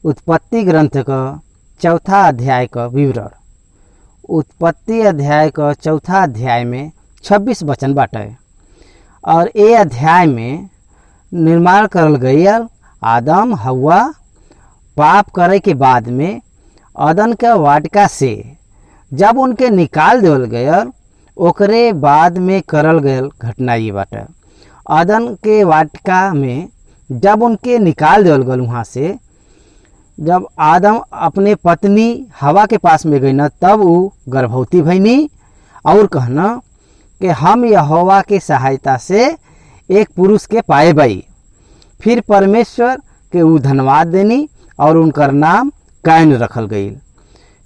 उत्पत्ति ग्रंथ का चौथा अध्याय का विवरण। उत्पत्ति अध्याय का चौथा अध्याय में 26 वचन बाटे और ये अध्याय में निर्माण करल गयल आदम हवा पाप करे के बाद में अदन के वाटिका से जब उनके निकाल देवल गयल ओकरे बाद में करल गयल घटना ये बाटे। अदन के वाटिका में जब उनके निकाल देवल गयल वहाँ से, जब आदम अपने पत्नी हवा के पास में गई ना तब वो गर्भवती भईनी और कहना कि हम यहोवा के सहायता से एक पुरुष के पाए बई। फिर परमेश्वर के वो धन्यवाद देनी और उनकर नाम कैन रखल गई।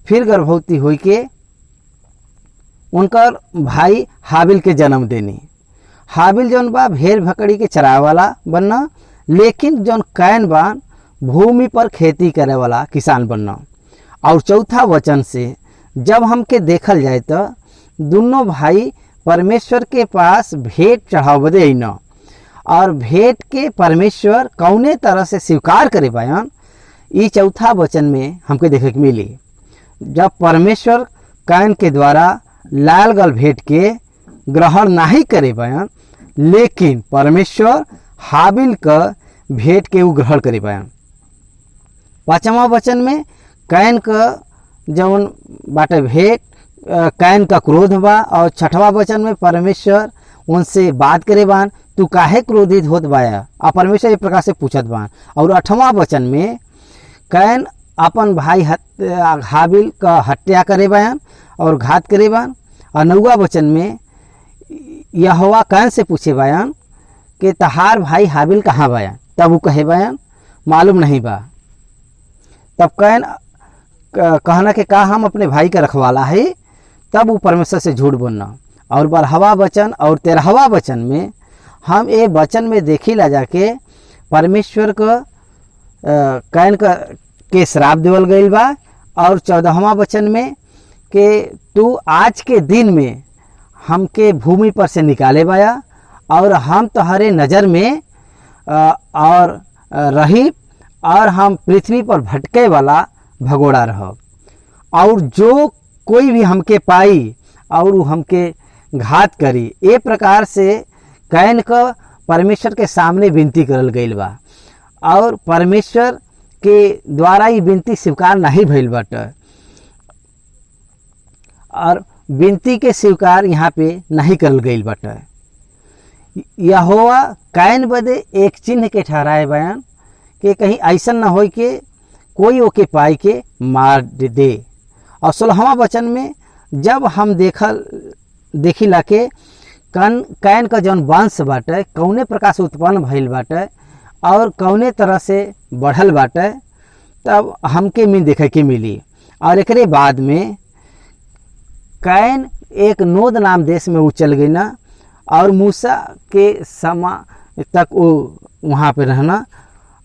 फिर गर्भवती हुई के उनकर भाई हाबिल के जन्म देनी। हाबिल जौन बा भेड़ भकड़ी के चरावे वाला बनना, लेकिन जौन कैन बा भूमि पर खेती करे वाला किसान बनना। और चौथा वचन से जब हमके देखल जाए तो दोनों भाई परमेश्वर के पास भेंट चढ़ाव बदे अइना और भेंट के परमेश्वर कौने तरह से स्वीकार करे बयान ये चौथा वचन में हमके देखे के मिली। जब परमेश्वर कैन के द्वारा लाल गल भेंट के ग्रहण नहीं करे बयान, लेकिन परमेश्वर हाबिल का भेंट के वो ग्रहण करे बयान। पांचवा वचन में कैन का जौन बाटे भेंट कैन का क्रोध बा और छठवा वचन में परमेश्वर उनसे बात करे बान तू काहे क्रोधित होत बाया और परमेश्वर एक प्रकार से पूछत बान। और आठवां वचन में कैन अपन भाई हाबिल का हत्या करे बयान और घात करे बान। और नौवा वचन में यहोवा कैन से पूछे बयान कि तहार भाई हाबिल कहाँ बयान, तब वो कहे बयान मालूम नहीं बा। तब कैन कहना कि का हम अपने भाई का रखवाला है, तब वो परमेश्वर से झूठ बोलना। और 12वां वचन और 13वां वचन में हम ये वचन में देखी ला जाके परमेश्वर को कैन के श्राप देवल गईल बा। और 14वां वचन में कि तू आज के दिन में हमके भूमि पर से निकाले बाया और हम तुम्हारे नज़र में और रही और हम पृथ्वी पर भटके वाला भगोड़ा रहो। और जो कोई भी हमके पाई और वो हमके घात करी, ए प्रकार से कैन का परमेश्वर के सामने विनती करल गईल बा। और परमेश्वर के द्वारा ये विनती स्वीकार नहीं भइल बाटे और विनती के स्वीकार यहाँ पे नहीं करल गईल बाटे। यहोवा कैन बदे एक चिन्ह के ठहराए बयान कि कहीं ऐसा न हो कि कोई ओके पाई के मार दे। और 16वां वचन में जब हम देखी ला के कैन का जौन वंश बाटे कौने प्रकार से उत्पन्न भइल बाटे और कौने तरह से बढ़ल बाटे, तब हमके में देखे के मिली। और एकरे बाद में कैन एक नोद नाम देश में वो चल गई ना और मूसा के समय तक वो वहाँ पे रहना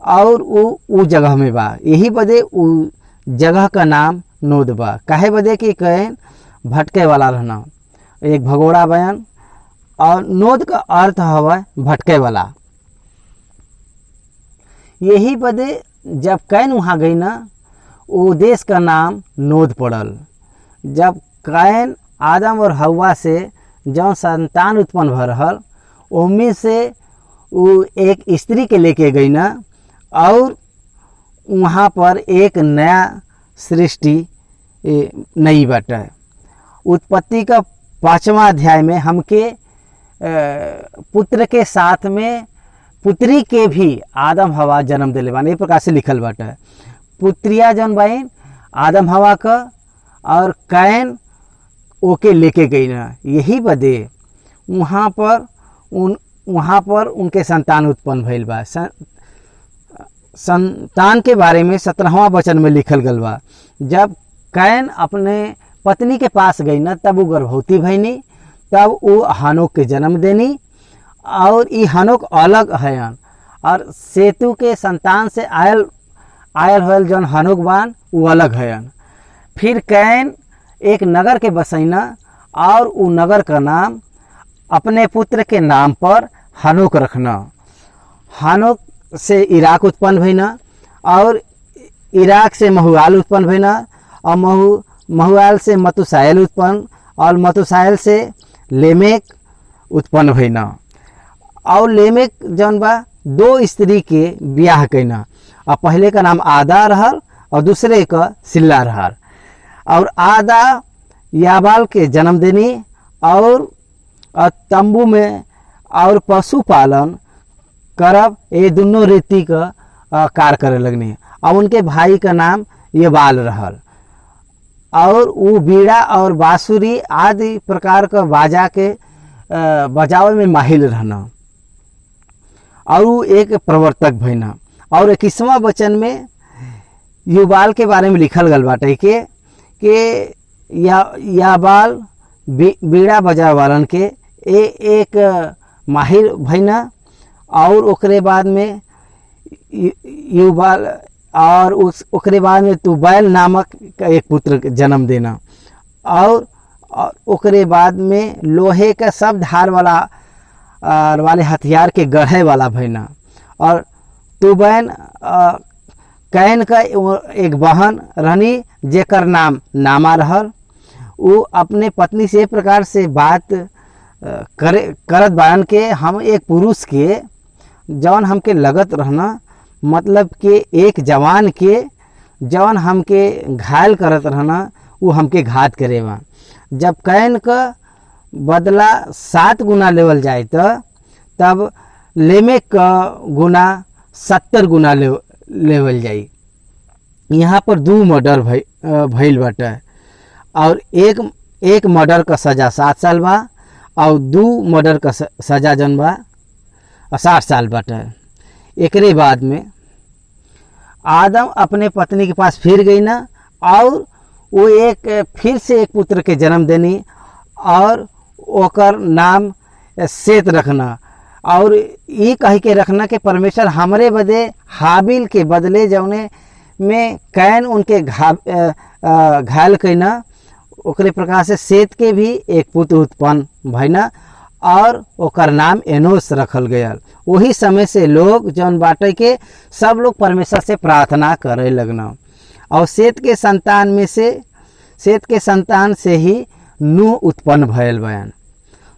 और वो जगह में बा। यही बदे वो जगह का नाम नोद बा। काहे बदे कि कैन भटके वाला रहना, एक भगोड़ा बयान। और नोद का अर्थ हवा भटके वाला। यही बदे जब कैन वहाँ गई ना वो देश का नाम नोद पड़ल। जब कैन आदम और हवा से जौन संतान उत्पन्न भ रहल उनमें से वो एक स्त्री के लेके गई ना और वहाँ पर एक नया सृष्टि नई बाटे। उत्पत्ति का 5वां अध्याय में हमके पुत्र के साथ में पुत्री के भी आदम हवा जन्म दिले बान, एक प्रकार से लिखल बाटे। पुत्रिया जौन बाइन आदम हवा का और कैन ओके लेके गई ना, यही बदे वहाँ पर उनके संतान उत्पन्न भइल बा। संतान के बारे में 17वां वचन में लिखल गल बा। जब कैन अपने पत्नी के पास गई ना तब वो गर्भवती भईनी, तब वो हनोक के जन्म देनी। और ये हनोक अलग हयन और सेतु के संतान से आयल होयल जौन हनोक बान वो अलग हयन। फिर कैन एक नगर के बसैना और वो नगर का नाम अपने पुत्र के नाम पर हनोक रखना। हनोक से इराक उत्पन्न भइना और इराक से महुआल उत्पन्न भइना और महुआल से मतुसाइल उत्पन्न और मतुसाइल से लेमेक उत्पन्न भइना। और लेमेक जौन बा 2 स्त्री के ब्याह कैना और पहले का नाम आदा रहल और दूसरे का सिल्ला रहल। और आदा याबाल के जन्म देनी और तंबू में और पशुपालन करब ये दोनों रीति का कार्य करे लगनी। और उनके भाई का नाम यबाल रहल और वो बीड़ा और बांसुरी आदि प्रकार का बाजा के बजावे में माहिर रहना। और वो एक प्रवर्तक भइना। और 21वां वचन में युबाल के बारे में लिखल गल बाटे कि याबाल बीड़ा बजावे वालन के एक माहिर भइना। और ओकरे बाद में युबाल और ओकरे बाद में तुबैल नामक एक पुत्र के जन्म देना। और ओकरे बाद में लोहे का सब धार वाले हथियार के गढ़े वाला भइना। और तुबैन कैन का एक बहन रहनी जेकर नाम नामा रहल। वो अपने पत्नी से एक प्रकार से बात करत बान के हम एक पुरुष के जौन हमके लगत रहना, मतलब कि एक जवान के जौन हमके घायल करत रहना वो हमके घात करेवा। जब कैन का बदला 7 गुना लेवल जाए तब लेमेक का गुना 70 गुना लेवल जाई। यहाँ पर 2 मर्डर भइल बाटे और एक मर्डर का सज़ा 7 साल बा और 2 मर्डर का सज़ा जौन बा 60 साल बाटे। एकरे बाद में आदम अपने पत्नी के पास फिर गई ना और वो फिर से एक पुत्र के जन्म देनी और ओकर नाम सेत रखना। और ये कह के रखना कि परमेश्वर हमरे बदे हाबिल के बदले जौने में कैन उनके घायल कैना ओकरे प्रकार से सेत के भी एक पुत्र उत्पन्न भइना और ओकर नाम एनोस रखल गया। वही समय से लोग जौन बाटे के सब लोग परमेश्वर से प्रार्थना करे लगना। और सेत के संतान से ही नूह उत्पन्न भयल बयान।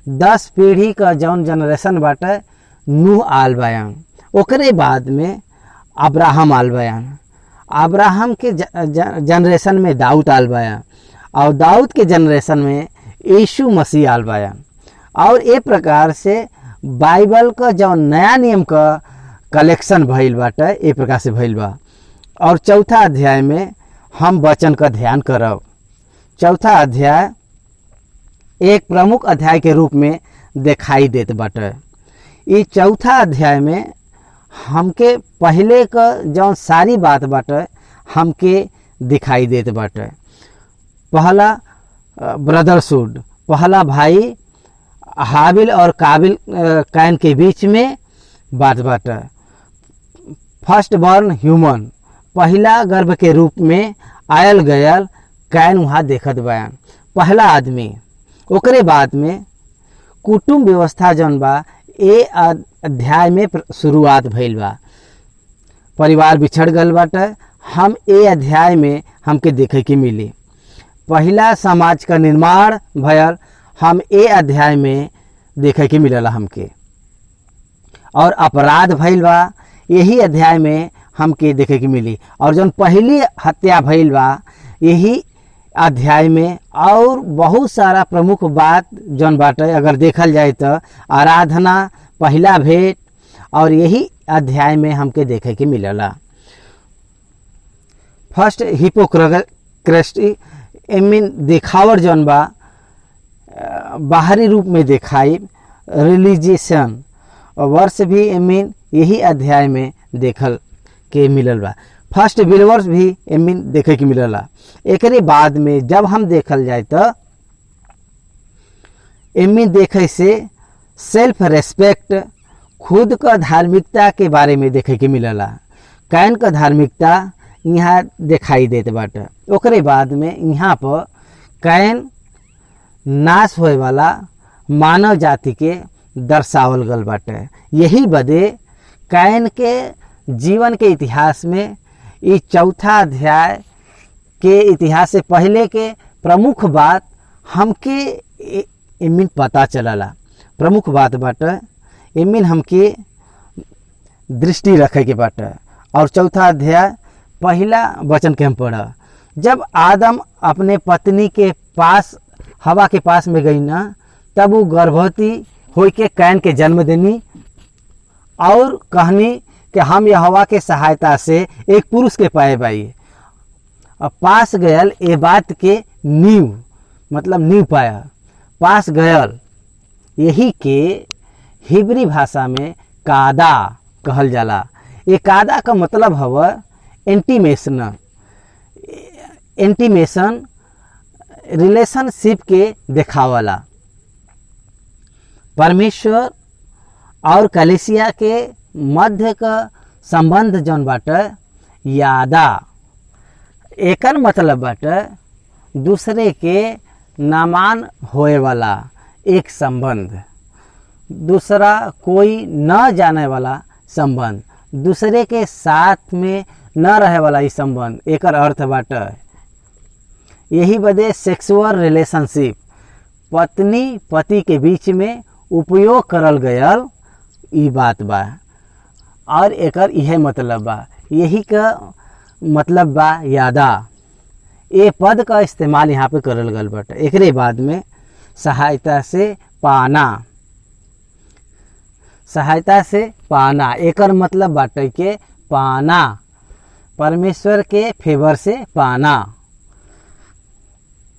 10 पीढ़ी का जौन जनरेशन बाटे नूह आल बयान। ओकरे बाद में अब्राहम आल बयान। अब्राहम के जनरेशन में दाऊद आल बयान और दाऊद के जनरेशन में यीशु मसीह आल बयान। और एक प्रकार से बाइबल का जो नया नियम का कलेक्शन भइल बाटे एक प्रकार से भइल बा। और चौथा अध्याय में हम वचन का ध्यान करब। चौथा अध्याय एक प्रमुख अध्याय के रूप में दिखाई देत बाटे। ये चौथा अध्याय में हमके पहले का जो सारी बात बाटे हमके दिखाई देत बाटे। पहला ब्रदरहुड, पहला भाई हाबिल और काबिल कैन के बीच में बात बाटे। फर्स्ट बॉर्न ह्यूमन, पहला गर्भ के रूप में आयल गयल कैन वहाँ देखत बयान, पहला आदमी। ओकरे बाद में कुटुंब व्यवस्था जौन बा ए अध्याय में शुरुआत भइल बा। परिवार बिछड़ गल बाटे, हम ए अध्याय में हमके देखे के मिली। पहला समाज का निर्माण भयल हम ए अध्याय में देखे के मिलला हमके। और अपराध भइल बा यही अध्याय में हमके देखे के मिली। और जौन पहली हत्या भइल बा यही अध्याय में। और बहुत सारा प्रमुख बात जौन बाटे अगर देखल जाए तो आराधना, पहला भेंट और यही अध्याय में हमके देखे के मिलला। फर्स्ट हिपोक्रेसी मीन दिखावट जौन बा बाहरी रूप में दिखाई, रिलीजियसन वर्ष भी मीन यही अध्याय में देखल के मिलल बा। फर्स्ट बिलीवर्स भी मीन देखे के मिलला। एकरे बाद में जब हम देखल जाए तो मीन देखे से सेल्फ रेस्पेक्ट, खुद का धार्मिकता के बारे में देखे के मिलला। कैन का धार्मिकता यहाँ दिखाई देत बाटे। ओकरे बाद में यहाँ पर कैन नाश होए वाला मानव जाति के दर्शावल गल बाटे। यही बदे कैन के जीवन के इतिहास में इस चौथा अध्याय के इतिहास से पहले के प्रमुख बात हमके एमिन पता चलला। प्रमुख बात बाटे एमिन हमके दृष्टि रखे के बाटे। और चौथा अध्याय पहला वचन के हम पढ़ा, जब आदम अपने पत्नी के पास हवा के पास में गई ना, तब वो गर्भवती हो के कैन के जन्म देनी और कहनी कि हम यह हवा के सहायता से एक पुरुष के पाए बाई। अब पास गयल ये बात के नींव मतलब नींव पाया, पास गयल, यही के हिब्री भाषा में कादा कहल जाला। ये कादा का मतलब हवा इंटीमेशन रिलेशनशिप के देखावला। परमेश्वर और कलीसिया के मध्य का संबंध जौन बाटे यादा, एकर मतलब बाटे दूसरे के नामान होए वाला एक संबंध, दूसरा कोई न जाने वाला संबंध, दूसरे के साथ में न रहे वाला ई संबंध, एकर अर्थ बाटे। यही बदे सेक्सुअल रिलेशनशिप पत्नी पति के बीच में उपयोग करल गयल ई बात बा और एकर यह मतलब बा, यही का मतलब बा यादा। ये पद का इस्तेमाल यहाँ पे करल गल बाटे। एकरे बाद में सहायता से पाना, सहायता से पाना, एकर मतलब बाटे के पाना, परमेश्वर के फेवर से पाना,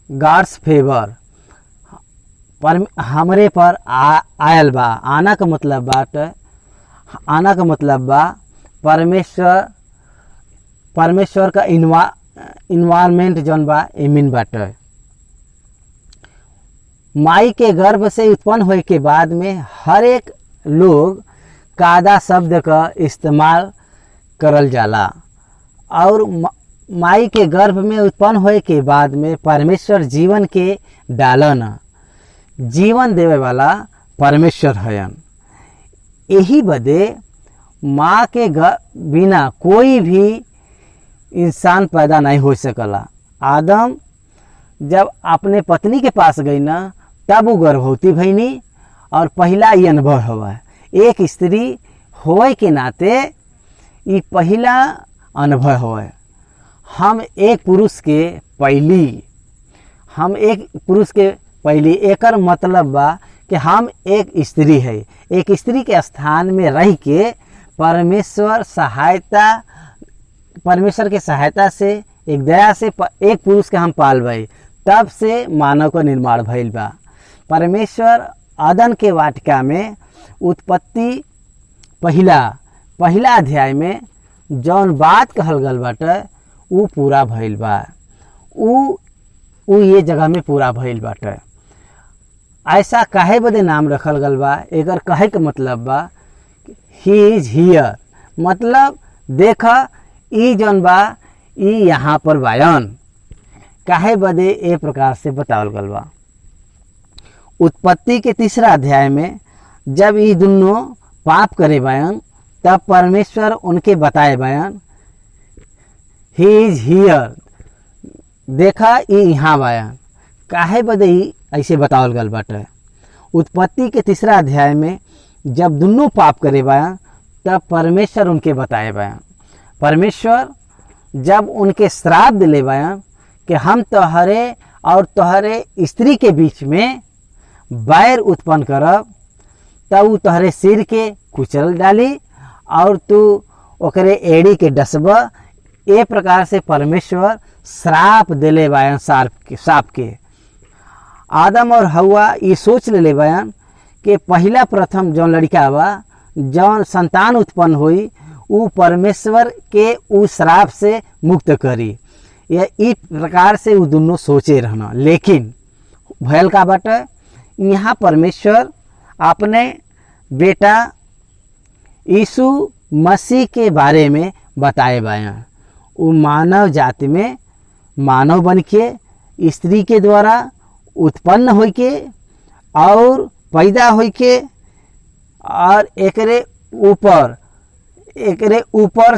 गॉड्स फेवर हमरे पर आयल बा। आना का मतलब बाटे, आना का मतलब बा परमेश्वर का इन्वायरमेंट जौन बा एमिन बाटे। माई के गर्भ से उत्पन्न होए के बाद में हर एक लोग कादा शब्द का इस्तेमाल करल जाला और माई के गर्भ में उत्पन्न होए के बाद में परमेश्वर जीवन के डालन, जीवन देवे वाला परमेश्वर हयन। यही बदे माँ के बिना कोई भी इंसान पैदा नहीं हो सकला। आदम जब अपने पत्नी के पास गई ना, तब वो गर्भवती भईनी और पहला ये अनुभव हुआ। एक स्त्री होए के नाते ये पहला अनुभव हुआ। हम एक पुरुष के पहली, एकर मतलब बा कि हम एक स्त्री है, एक स्त्री के स्थान में रह के परमेश्वर के सहायता से एक दया से एक पुरुष के हम पाल भाई, तब से मानव का निर्माण भइल बा। परमेश्वर आदन के वाटिका में उत्पत्ति पहला अध्याय में जौन बात कहल गल बाटे उ पूरा भइल बा, उ ये जगह में पूरा भइल बाटे। ऐसा काहे बदे नाम रखल गल बा, एकर कहे के मतलब बा ही इज हियर, मतलब देखा ई जौन बा ई यहाँ पर बायन। काहे बदे ए प्रकार से बतावल गल बा। उत्पत्ति के तीसरा अध्याय में जब ये दोनों पाप करे बायन, तब परमेश्वर उनके बताए बायन ही इज हियर, देखा ये यहाँ बायन। काहे बदे ऐसे बतावल गल बाटे। उत्पत्ति के तीसरा अध्याय में जब दोनों पाप करे बायन, तब परमेश्वर उनके बताए बायन। परमेश्वर जब उनके श्राप दिले बायन कि हम तोहरे और तोहरे स्त्री के बीच में बैर उत्पन्न करब, तब वो तोहरे सिर के कुचल डाली और तू ओकरे एड़ी के डसब। ए प्रकार से परमेश्वर श्राप दिले बायन सांप के। आदम और हवा ये सोच ले बायन कि पहला प्रथम जौन लड़का बा, जौन संतान उत्पन्न हुई, वो परमेश्वर के उस श्राप से मुक्त करी। यह इस प्रकार से वो दोनों सोचे रहना। लेकिन भयल का बाटे, यहाँ परमेश्वर अपने बेटा यीशु मसीह के बारे में बताए बायन। वो मानव जाति में मानव बन के स्त्री के द्वारा उत्पन्न हो के और पैदा हो के और एकरे ऊपर एकरे ऊपर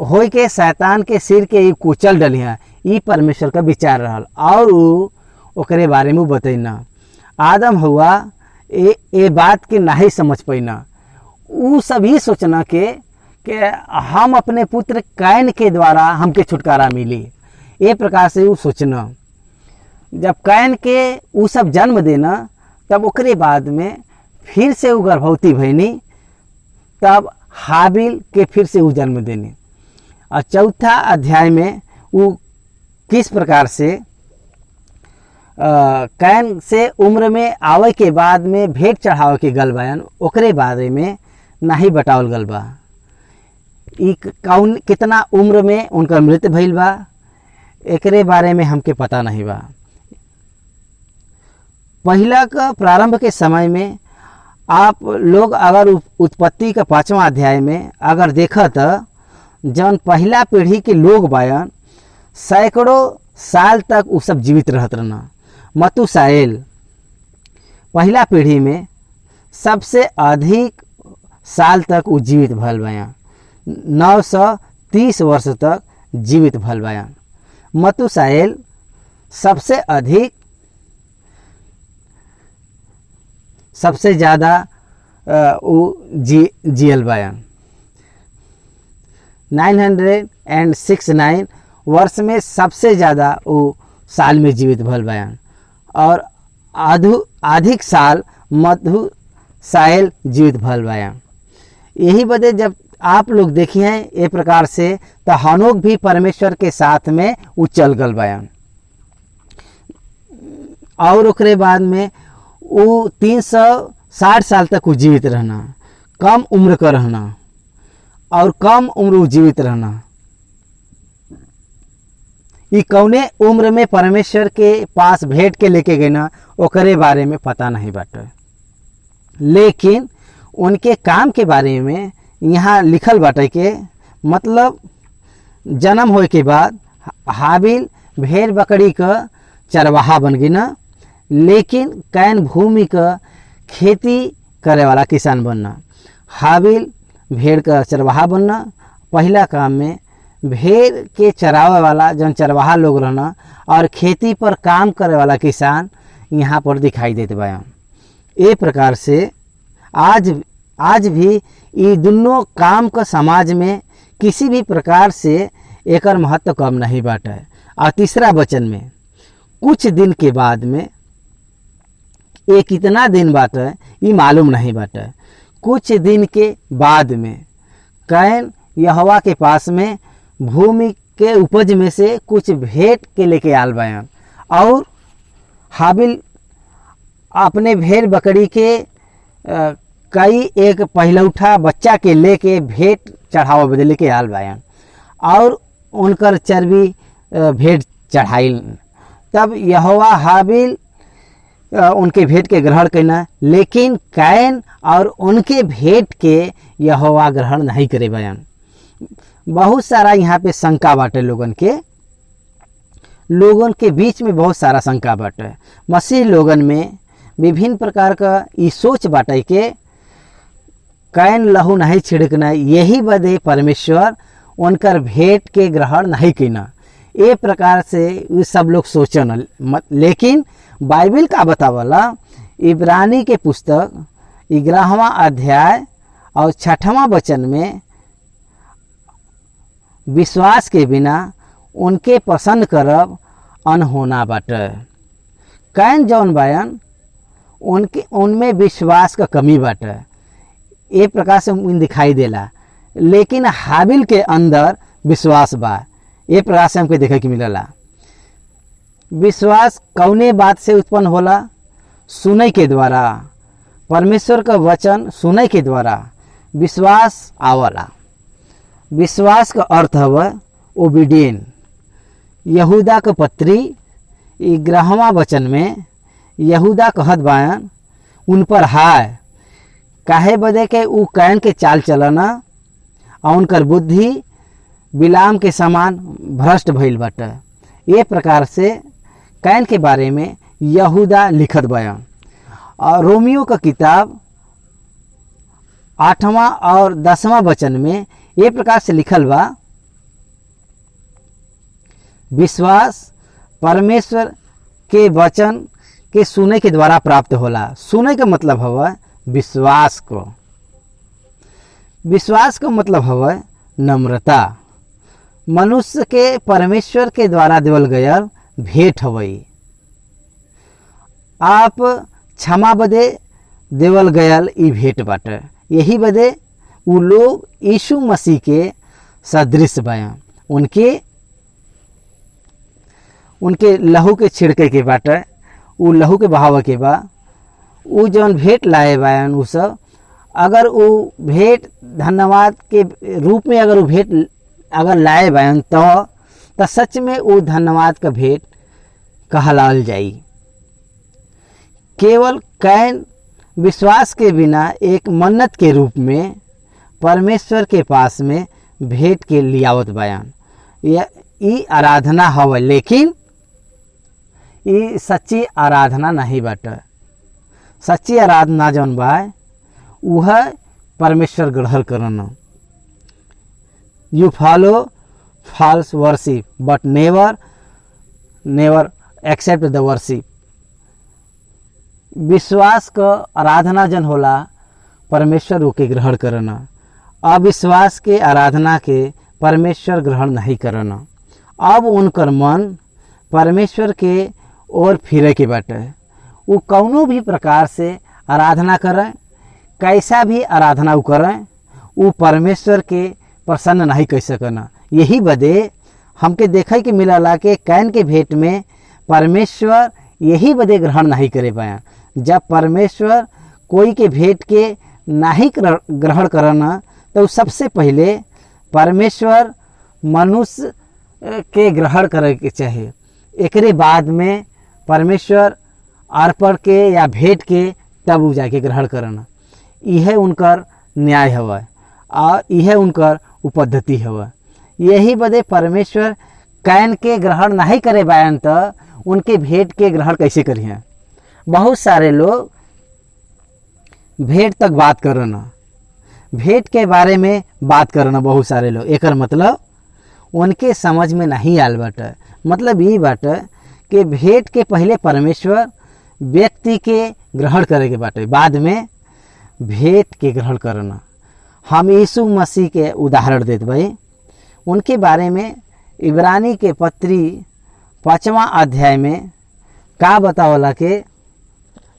होई के शैतान के सिर के ई कुचल डली है। ई परमेश्वर का विचार रहल और ऊ ओकरे बारे में बतैना। आदम हुआ ये बात के नहीं समझ पैना। ऊ सभी सोचना कि हम अपने पुत्र कैन के द्वारा हमके छुटकारा मिली। ये प्रकार से ऊ सोचना। जब कैन के ऊ सब जन्म देना तब ओकरे बाद में फिर से ऊ गर्भवती भैनी, तब हाबिल के फिर से ऊ जन्म देनी। और चौथा अध्याय में ऊ किस प्रकार से कैन से उम्र में आवे के बाद में भेंट चढ़ावे के गल बयान ओकरे बारे में नहीं बतावल गल बा। ई कौन कितना उम्र में उनका मृत्यु भइल बा एकरे बारे में हमके पता नहीं बा। पहला का प्रारंभ के समय में आप लोग अगर उत्पत्ति का 5वां अध्याय में अगर देखा तो जौन पहला पीढ़ी के लोग बायन सैकड़ों साल तक वो सब जीवित रहत रहना। मतुसाएल पहला पीढ़ी में सबसे अधिक साल तक वो जीवित भल बयान, 930 वर्ष तक जीवित भल बयान। मतुसाएल सबसे अधिक सबसे ज़्यादा जियल बयान, 969 वर्ष में सबसे ज़्यादा वो साल में जीवित भल बयान। और अधिक साल मधुसाएल जीवित भल बयान। यही बदे जब आप लोग देखिए हैं ये प्रकार से तो हनोक भी परमेश्वर के साथ में उचल गल बयान। और ओकरे बाद में वो 360 साल तक वो जीवित रहना, कम उम्र का रहना और कम उम्र वो जीवित रहना। ये कौने उम्र में परमेश्वर के पास भेंट के लेके गए ना ओकरे बारे में पता नहीं बाटे। लेकिन उनके काम के बारे में यहाँ लिखल बाटे के मतलब जन्म होए के बाद हाबिल भेड़ बकरी का चरवाहा बन गई ना, लेकिन कैन भूमि का खेती करे वाला किसान बनना। हाबिल भेड़ का चरवाहा बनना, पहला काम में भेड़ के चरावे वाला जन चरवाहा लोग रहना और खेती पर काम करे वाला किसान यहाँ पर दिखाई देते बयान। ये प्रकार से आज भी ये दोनों काम का समाज में किसी भी प्रकार से एकर महत्व कम नहीं बाटे। और तीसरा वचन में कुछ दिन के बाद में ये कितना दिन बाटे ये मालूम नहीं बाटे। कुछ दिन के बाद में कैन यहोवा के पास में भूमि के उपज में से कुछ भेंट के लेके आल बयान और हाबिल अपने भेड़ बकरी के कई एक पहलौठा बच्चा के लेके भेंट चढ़ावा बदे लेके आल बयान और उनकर चर्बी भेंट चढ़ाई। तब यहोवा हाबिल उनके भेंट के ग्रहण करना, लेकिन कैन और उनके भेंट के यहोवा ग्रहण नहीं करे बयान। बहुत सारा यहाँ पे शंका बाटे लोगन के बीच में बहुत सारा शंका बाटे। मसीह लोगन में विभिन्न प्रकार का ये सोच बाटे के कैन लहू नहीं छिड़कना, यही बदे परमेश्वर उनकर भेंट के ग्रहण नहीं करना। ये प्रकार से ये सब लोग सोचन। लेकिन बाइबल का बतावला इब्रानी के पुस्तक 11वां अध्याय और 6वां वचन में विश्वास के बिना उनके पसंद करब अनहोना बाटे। कैन जौन बयान उनमें विश्वास का कमी बाटे, ये प्रकार से दिखाई देला। लेकिन हाबिल के अंदर विश्वास बा, ये प्रकार से हमको देखे के मिलला। विश्वास कौने बात से उत्पन्न होला? सुने के द्वारा। परमेश्वर का वचन सुने के द्वारा विश्वास आवला। विश्वास का अर्थ है ओबिडियन। यहूदा का पत्री 11वां वचन में यहूदा कहत बायन उन पर हाय काहे बदे के ऊ कैन के चाल चलना और उनकर बुद्धि बिलाम के समान भ्रष्ट भइल बाटे। ये प्रकार से कैन के बारे में यहूदा लिखत बयान। और रोमियो का किताब 8वां और 10वां वचन में ये प्रकार से लिखल बा, विश्वास परमेश्वर के वचन के सुने के द्वारा प्राप्त होला। सुने का मतलब हवा विश्वास को, विश्वास का मतलब हवा नम्रता। मनुष्य के परमेश्वर के द्वारा देवल गया भेंट हवई। आप क्षमा बदे देवल गयल ई भेंट बाटे। यही बदे वो लोग यीशु मसीह के सदृश बया, उनके लहू के छिड़के के बाटे, उ लहू के बहाव के बा, उ जौन भेंट लाए बायन उ सब, अगर उ भेंट धन्यवाद के रूप में अगर उ भेंट अगर लाए बायन तो सच में उ धन्यवाद का भेंट कहलाल जाई। केवल कैन विश्वास के बिना एक मन्नत के रूप में परमेश्वर के पास में भेंट के लियावत बयान, ये आराधना हवा, लेकिन ये सच्ची आराधना नहीं बाटे। सच्ची आराधना जौन बा वह परमेश्वर ग्रहण करना। You follow false worship but never accept the worship. विश्वास का आराधना जन होला परमेश्वर ओके ग्रहण करना, अविश्वास के आराधना के परमेश्वर ग्रहण नहीं करना। अब उनकर मन परमेश्वर के ओर फिरे के बाटे। वो कौनो भी प्रकार से आराधना करें, कैसा भी आराधना वो करें, वो परमेश्वर के प्रसन्न नहीं कर सकना। यही बदे हमके देखे के मिलला के कैन के भेंट में परमेश्वर यही बदे ग्रहण नहीं करे पाया। जब परमेश्वर कोई के भेंट के नहीं ग्रहण करना तो सबसे पहले परमेश्वर मनुष्य के ग्रहण करे के चाहे, एकरे बाद में परमेश्वर अर्पण के या भेंट के तब उ जाके ग्रहण करना। यह उनकर न्याय हवा और यह उनकर उपद्धति हवा। यही बदे परमेश्वर कैन के ग्रहण नहीं करे बायन तो उनके भेंट के ग्रहण कैसे करिए। बहुत सारे लोग भेंट तक बात करना, भेंट के बारे में बात करना, बहुत सारे लोग, एकर मतलब उनके समझ में नहीं आल बाटे। मतलब ये बाटे कि भेंट के पहले परमेश्वर व्यक्ति के ग्रहण करे के बाटे, बाद में भेंट के ग्रहण करना। हम यीशु मसीह के उदाहरण देते भाई, उनके बारे में इब्रानी के पत्री 5वां अध्याय में का बतावला के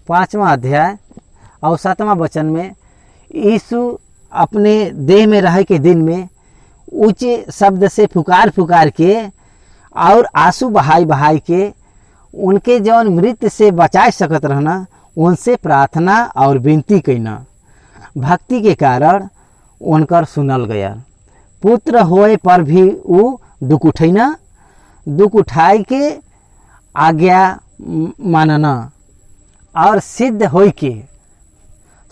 5वां अध्याय और 7वां वचन में यीशु अपने देह में रह के दिन में ऊंचे शब्द से पुकार के और आंसू बहाई के उनके जौन मृत्यु से बचा सकत रहना उनसे प्रार्थना और विनती कैना। भक्ति के कारण उनकर सुनल गया। पुत्र होए पर भी वो दुख उठैना, दुख उठाई के आज्ञा मानना और सिद्ध होई के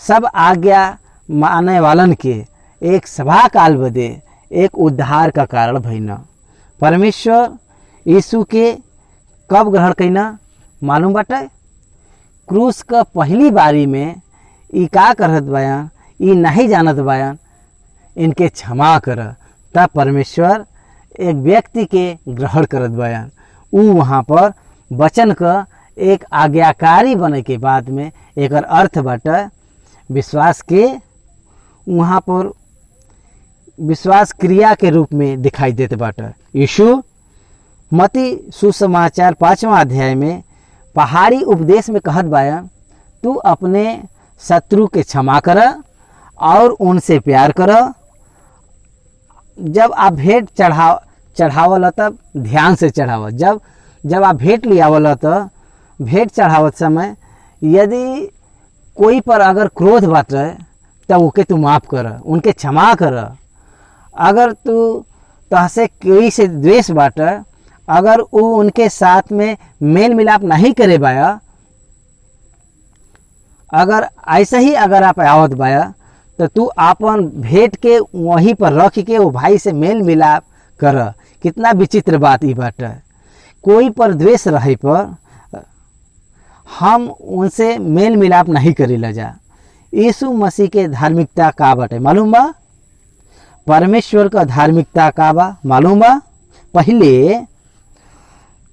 सब आज्ञा माने वालन के एक सभा काल बदे एक उद्धार का कारण भइना। परमेश्वर यीशु के कब ग्रहण कैना मालूम बाटे? क्रूस का पहली बारी में ई का करत बयान, ई नहीं जानत बयान, इनके क्षमा कर, तब परमेश्वर एक व्यक्ति के ग्रहण करत बयान। उ वहाँ पर वचन का एक आज्ञाकारी बने के बाद में एक अर्थ बाटे विश्वास के वहाँ पर विश्वास क्रिया के रूप में दिखाई देते बाटे। यीशु मती सुसमाचार 5वां अध्याय में पहाड़ी उपदेश में कहत बयान, तू अपने शत्रु के क्षमा कर और उनसे प्यार कर। जब आप भेंट चढ़ावल तब ध्यान से चढ़ाव। जब आप भेंट लियावल तो भेंट चढ़ावत समय यदि कोई पर अगर क्रोध बाटे तब ओके तू माफ़ कर, उनके क्षमा कर। अगर तू तहसे कोई से द्वेष बाटे, अगर वो उनके साथ में मेल मिलाप नहीं करे बाया, अगर ऐसे ही अगर आप आवत बाया तो तू अपन भेंट के वहीं पर रख के वो भाई से मेल मिलाप कर। कितना विचित्र बात ई बाटे। कोई पर द्वेष रहे पर हम उनसे मेल मिलाप नहीं करी ला जा। यीशु मसीह के धार्मिकता का बाटे मालूम बा? परमेश्वर का धार्मिकता का बा मालूम बा। पहले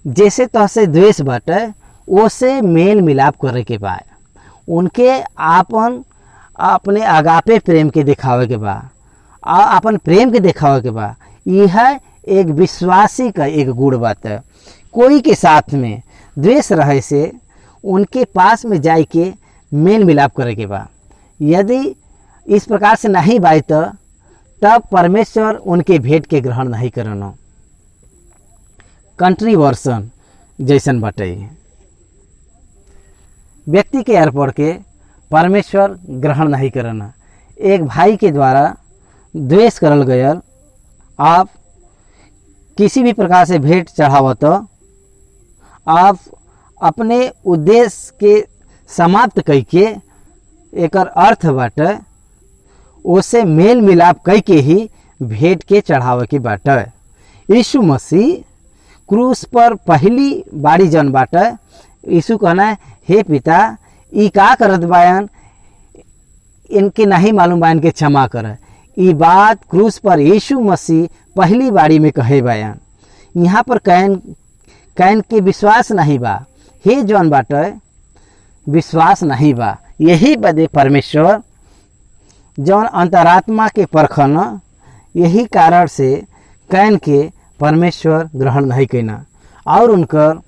जैसे तहसे द्वेष बाटे ओसे मेल मिलाप करे के बा, उनके अपने अगापे प्रेम के दिखावे के बा, अपन प्रेम के दिखावे के बा। यह एक विश्वासी का एक गुण बात है। कोई के साथ में द्वेष रहे से उनके पास में जाए के मेल मिलाप करे के बा। यदि इस प्रकार से नहीं बाई तो तब परमेश्वर उनके भेंट के ग्रहण नहीं करना। कंट्रीवर्सन जैसन बाटे व्यक्ति के अर्पण के परमेश्वर ग्रहण नहीं करना। एक भाई के द्वारा द्वेष करल गयल आप किसी भी प्रकार से भेंट चढ़ावत तो आप अपने उद्देश्य के समाप्त करके एक अर्थ बाटे उसे मेल मिलाप करके ही भेंट के चढ़ावे के बाटे। यीशु मसीह क्रूस पर पहली बाड़ी जन बाटे यीशु कहना है, हे पिता ई का करत बायन, इनके नहीं मालूम बायन के क्षमा कर। ई बात क्रूस पर यीशु मसीह पहली बाड़ी में कहे बायन। यहाँ पर कैन के विश्वास नहीं बा, हे जौन बाटे विश्वास नहीं बा। यही बदे परमेश्वर जौन अंतरात्मा के परखन, यही कारण से कैन के परमेश्वर ग्रहण नहीं करना और उनकर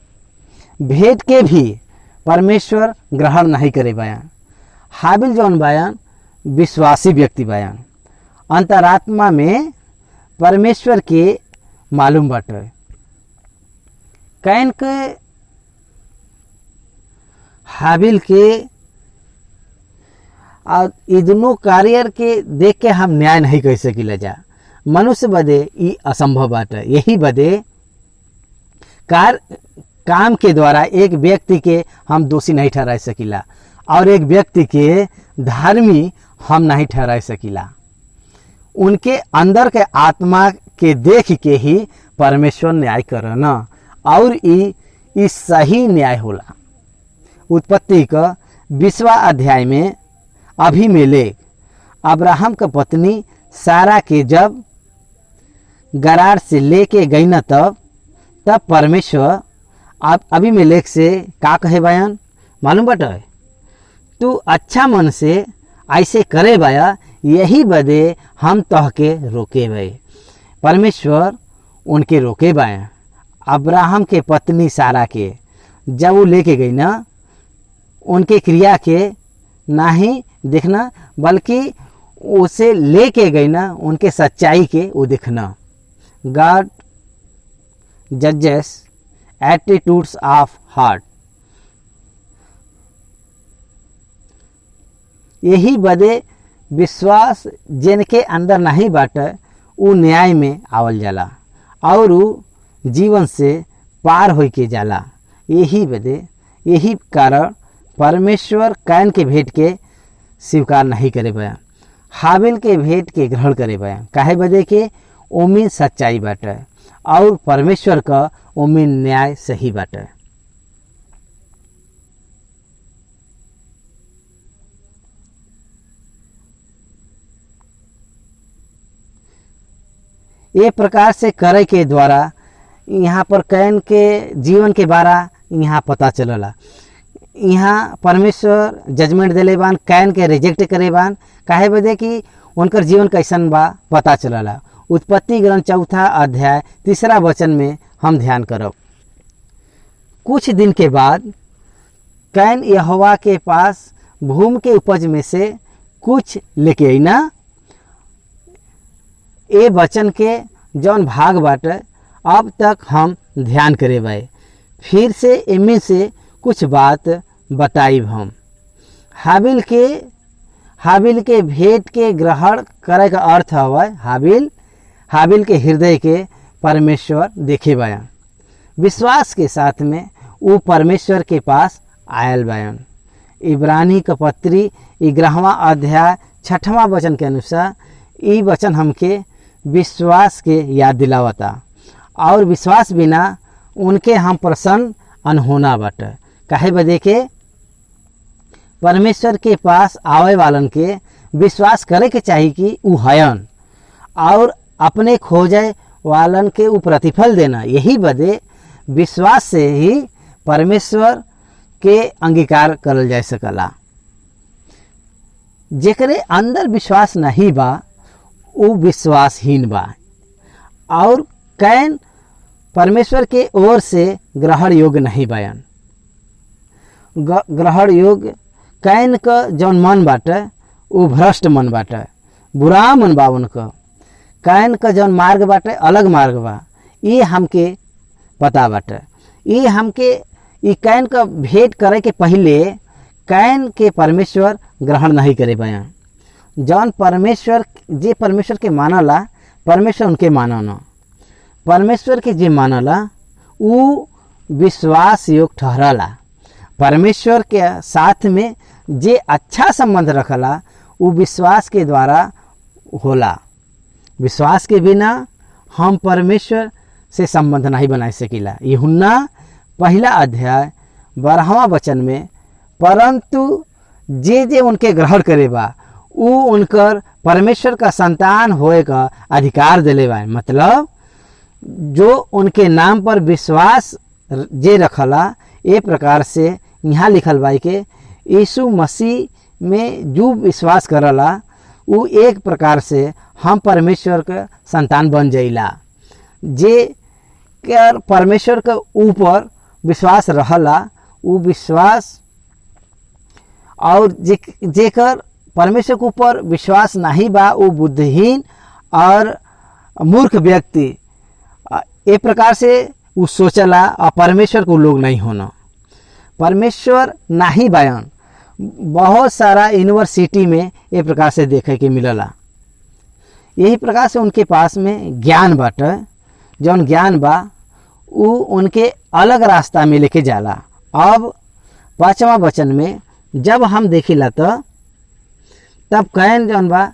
भेंट के भी परमेश्वर ग्रहण नहीं करे बयान। हाबिल जौन बयान विश्वासी व्यक्ति बयान, अंतरात्मा में परमेश्वर के मालूम बाटे। कैन के हाबिल के और ये दोनों कार्य के देख के हम न्याय नहीं कह सकिला जा। मनुष्य बदे ये असंभव बाटे। यही बदे काम के द्वारा एक व्यक्ति के हम दोषी नहीं ठहरा सकिला और एक व्यक्ति के धर्मी हम नहीं ठहरा सकिला। उनके अंदर के आत्मा के देख के ही परमेश्वर न्याय करना और ये सही न्याय होला। उत्पत्ति का 20वां अध्याय में अबीमेलेक अब्राहम का पत्नी सारा के जब गरार से लेके गई न तब परमेश्वर अबीमेलेक से का कहे बयान मालूम बटे, तू अच्छा मन से ऐसे करे बया, यही बदे हम तह के रोके बे। परमेश्वर उनके रोके बया। अब्राहम के पत्नी सारा के जब वो लेके गई ना, उनके क्रिया के ना ही देखना बल्कि उसे लेके गई ना उनके सच्चाई के वो देखना। गॉड जजेस एटीट्यूड्स ऑफ हार्ट। यही बदे विश्वास जिनके अंदर नहीं बाटे वो न्याय में आवल जाला और वो जीवन से पार हो के जाला। यही बदे यही कारण परमेश्वर कैन के भेंट के स्वीकार नहीं करे बया, हाबिल के भेंट के ग्रहण करे बया। काहे बदे के ओमिन सच्चाई बाटे और परमेश्वर का ओमिन न्याय सही बाटे। ये प्रकार से करे के द्वारा यहाँ पर कैन के जीवन के बारा यहाँ पता चलला। यहाँ परमेश्वर जजमेंट दिले बान, कैन के रिजेक्ट करे बान। काहे बदे कि उनकर जीवन कैसन बा पता चलला। उत्पत्ति ग्रंथ 4 अध्याय 3 वचन में हम ध्यान करब। कुछ दिन के बाद कैन यहोवा के पास भूमि के उपज में से कुछ लेके आई ना। ए वचन के जौन भाग बाटे अब तक हम ध्यान करे बाए, फिर से इनमें से कुछ बात बताइब हम। हाबिल के भेंट के ग्रहण करे का अर्थ हवा हाबिल के हृदय के परमेश्वर देखे बयान। विश्वास के साथ में वो परमेश्वर के पास आयल बयान। इब्रानी का पत्री 11वां अध्याय 6वां वचन के अनुसार ये वचन हमके विश्वास के याद दिलावता और विश्वास बिना उनके हम प्रसन्न अनहोना बाटे। काहे बदे के परमेश्वर के पास आवे वालन के विश्वास करे के चाहिए कि ऊ हयन और अपने खोजे वालन के उ प्रतिफल देना। यही बदे विश्वास से ही परमेश्वर के अंगीकार करल जा सकला। जेकरे अंदर विश्वास नहीं बा वो विश्वासहीन बा। और कैन परमेश्वर के ओर से ग्रहण योग्य नहीं बयान। ग्रहण योग्य कैन का जौन मन बाटे वो भ्रष्ट मन बाटे, बुरा मन बा उनका। कैन का जौन मार्ग बाटे अलग मार्ग बा, ये हमके पता बाटे। ये हमके ये कैन का भेंट करे के पहले कैन के परमेश्वर ग्रहण नहीं करे बयान। जौन परमेश्वर जे परमेश्वर के मानला, परमेश्वर उनके मानना। परमेश्वर के जे मानला वो विश्वास योग्य ठहरला। परमेश्वर के साथ में जे अच्छा संबंध रखला वो विश्वास के द्वारा होला। विश्वास के बिना हम परमेश्वर से संबंध नहीं बना सकीला। यूहन्ना 1 अध्याय 12वां वचन में, परंतु जे उनके ग्रहण करे बा वो उनकर परमेश्वर का संतान होए का अधिकार दिले बा। मतलब जो उनके नाम पर विश्वास जे रखला। ए प्रकार से यहाँ लिखल बा कि यीशु मसीह में जो विश्वास करला वो एक प्रकार से हम परमेश्वर के संतान बन जाइला। जे कर परमेश्वर के ऊपर विश्वास रहला वो विश्वास, और जेकर परमेश्वर के ऊपर विश्वास नहीं बा वो बुद्धिहीन और मूर्ख व्यक्ति एक प्रकार से वो सोचला और परमेश्वर को लोग नहीं होना। परमेश्वर नहीं बयान। बहुत सारा यूनिवर्सिटी में एक प्रकार से देखे के मिलला। यही प्रकार से उनके पास में ज्ञान बाटे। जौन ज्ञान बा वो उनके अलग रास्ता में लेके जाला। अब 5वां वचन में जब हम देखिला तो तब कैन जौन बा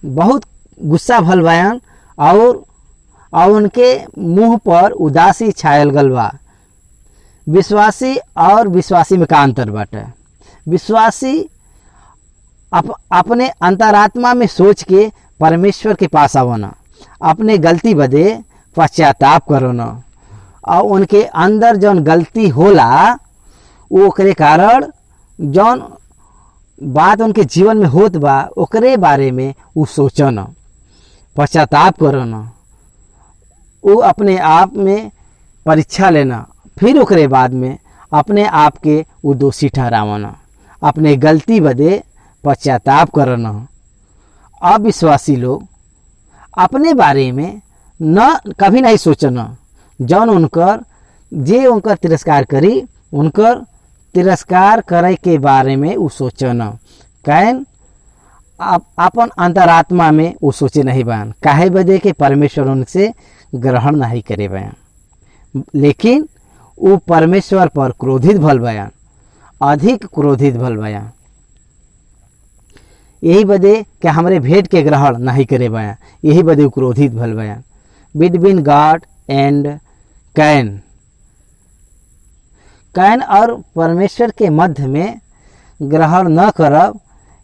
बहुत गुस्सा भल बयान और उनके मुंह पर उदासी छायल गल बा। विश्वासी और विश्वासी में का अंतर बाटे। विश्वासी अपने अंतरात्मा में सोच के परमेश्वर के पास आवना, अपने गलती बदे पश्चाताप करना, और उनके अंदर जौन गलती होला वो ओकरे कारण जौन बात उनके जीवन में होत बा ओकरे बारे में वो सोचना, पश्चाताप करना, वो अपने आप में परीक्षा लेना, फिर ओकरे बाद में अपने आप के वो दोषी ठहरावना, अपने गलती बदे पश्चाताप करना। अविश्वासी लोग अपने बारे में न कभी नहीं सोचना। जौन उनकर तिरस्कार करी उनकर तिरस्कार करे के बारे में वो सोचना। कैन अपन अंतरात्मा में वो सोचे नहीं बयान। काहे बदे के परमेश्वर उनसे ग्रहण नहीं करे बयान, लेकिन वो परमेश्वर पर क्रोधित भल बयान, अधिक क्रोधित भल बयान। यही बदे कि हमरे भेंट के ग्रहण नहीं करे बयान, यही बदे क्रोधित भल बयान। Between God and can, can और परमेश्वर के मध्य में ग्रहण न करब,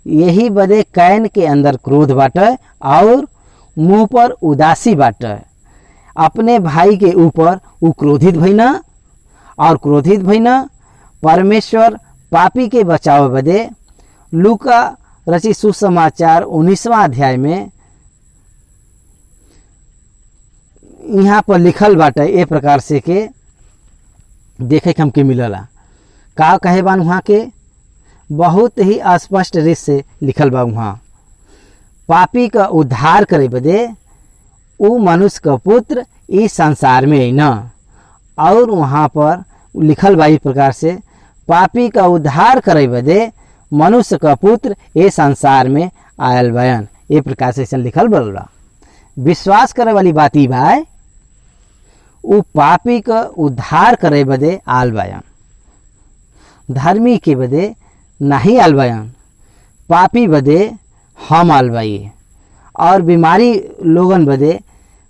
यही बदे कैन के अंदर क्रोध बाटे और मुंह पर उदासी बाटे। अपने भाई के ऊपर वो क्रोधित भइना और क्रोधित भइना परमेश्वर पापी के बचाव बदे लूका रचित सुसमाचार 19वां अध्याय में यहाँ पर लिखल बाटे। ए प्रकार से के देखे के हमके मिलला। का कहे बान वहाँ के बहुत ही स्पष्ट रीत से लिखल बा। वहाँ पापी का उद्धार करे बदे वो मनुष्य का पुत्र इस संसार में आई न, और वहाँ पर लिखल बा इस प्रकार से पापी का उद्धार करे बदे मनुष्य का पुत्र ये संसार में आयल बयान। ये प्रकार से लिखल बा। विश्वास करे वाली बात ही भाई वो पापी का उद्धार करे बदे आल बयान, धर्मी के बदे नहीं आल बयान, पापी बदे हम आल बाई। और बीमारी लोगन बदे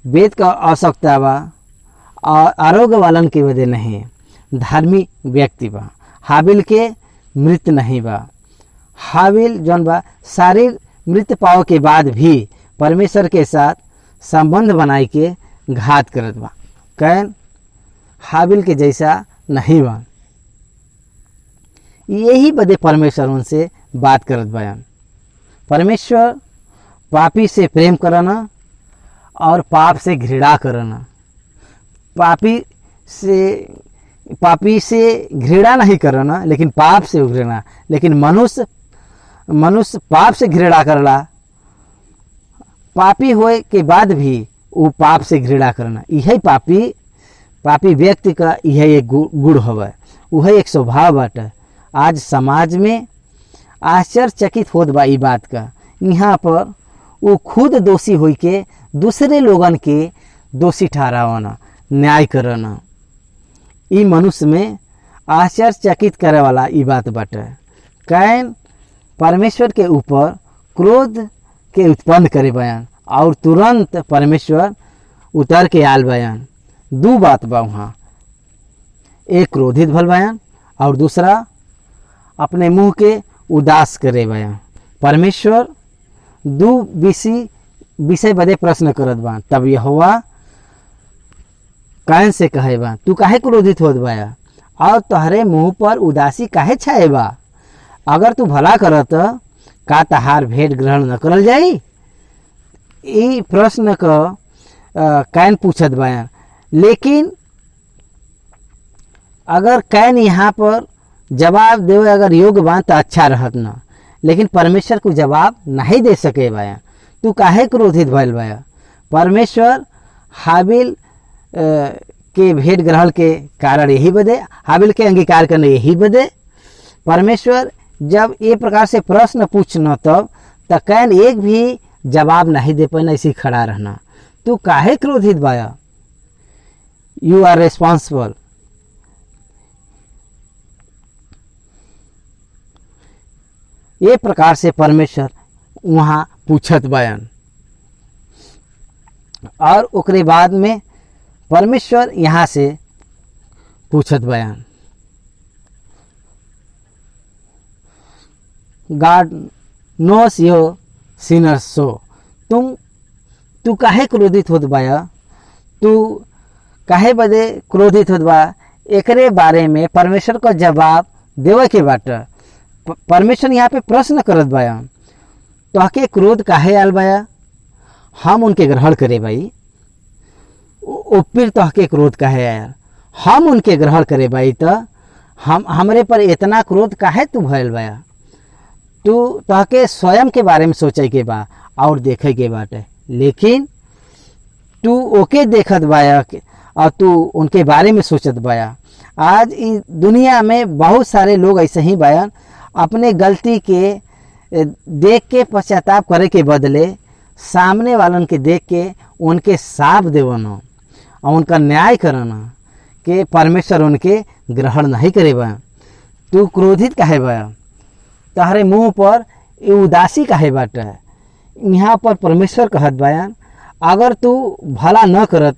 वेद का आवश्यकता बा और आरोग्य वालन के बदे नहीं, धर्मी व्यक्ति बा। हाबिल के मृत नहीं बा। हाबिल जौन बा शारीर मृत पाव के बाद भी परमेश्वर के साथ संबंध बनाई के घात करत बा। कैन हाबिल के जैसा नहीं बा। यही बदे परमेश्वर उनसे बात करत बयान। परमेश्वर पापी से प्रेम करना और पाप से घृणा करना। पापी से घृणा नहीं करना, लेकिन पाप से घृणा। लेकिन मनुष्य पाप से घृणा करला, पापी होए के बाद भी वो पाप से घृणा करना। यही पापी व्यक्ति का यह एक गुण हवे, वह एक स्वभाव बाटे। आज समाज में आश्चर्यचकित होत बा ई बात का। यहाँ पर वो खुद दोषी होई के दूसरे लोगन के दोषी ठहरावना, न्याय करना। ई मनुष्य में आश्चर्यचकित करे वाला ई बात बाटे। कैन परमेश्वर के ऊपर क्रोध के उत्पन्न करे बयान और तुरंत परमेश्वर उतर के आल बयान। दो बात बा वहाँ, एक क्रोधित भल बयान और दूसरा अपने मुंह के उदास करे बयान। परमेश्वर दो विषय बदे प्रश्न करत बा। तब यहोवा कैन से कहे बा, तू काहे क्रोधित होत बाया और तोहरे मुंह पर उदासी काहे छाए बा? अगर तू भला करत का तहार भेंट ग्रहण न करल जाई? ई प्रश्न क कैन पूछत बाया। लेकिन अगर कैन यहाँ पर जवाब देवे अगर योग्य बा तो अच्छा रहत ना, लेकिन परमेश्वर को जवाब नहीं दे सके बाया। तू काहे क्रोधित भइल बाया? परमेश्वर हाबिल के भेंट ग्रहण के कारण यही बदे, हाबिल के अंगीकार करने यही बदे परमेश्वर जब ये प्रकार से प्रश्न पूछना तब कैन एक भी जवाब नहीं दे पाना, इसी खड़ा रहना। तू काहे क्रोधित बाया? You are responsible. ये प्रकार से परमेश्वर वहाँ पूछत बयान। और ओकरे बाद में परमेश्वर यहाँ से पूछत बयान, गॉड नोस योर सिनर्स सो। तू काहे क्रोधित होत बाया? तू काहे बदे क्रोधित होत बा? एकरे बारे में परमेश्वर को जवाब देवे के बाटे। परमेश्वर यहाँ पे प्रश्न करत बाया, तोहके क्रोध काहे आल बाया? हम उनके ग्रहण करे भाई। फिर तोहके क्रोध काहे आया? हम उनके ग्रहण करे भाई तो हमरे पर इतना क्रोध काहे तू भयल बाया? तोहके स्वयं के बारे में सोचे के बा और देखे के बाटे, लेकिन तू ओके देखत बाया और तू उनके बारे में सोचत बाया। आज इस दुनिया में बहुत सारे लोग ऐसे ही बाया, अपने गलती के देख के पश्चाताप करे के बदले सामने वालन के देख के उनके साफ देवना और उनका न्याय करना कि परमेश्वर उनके ग्रहण नहीं करे बा। तू क्रोधित काहे बा? तहरे मुंह पर उदासी काहे बाटे? यहाँ पर परमेश्वर कहत बयान, अगर तू भला न करत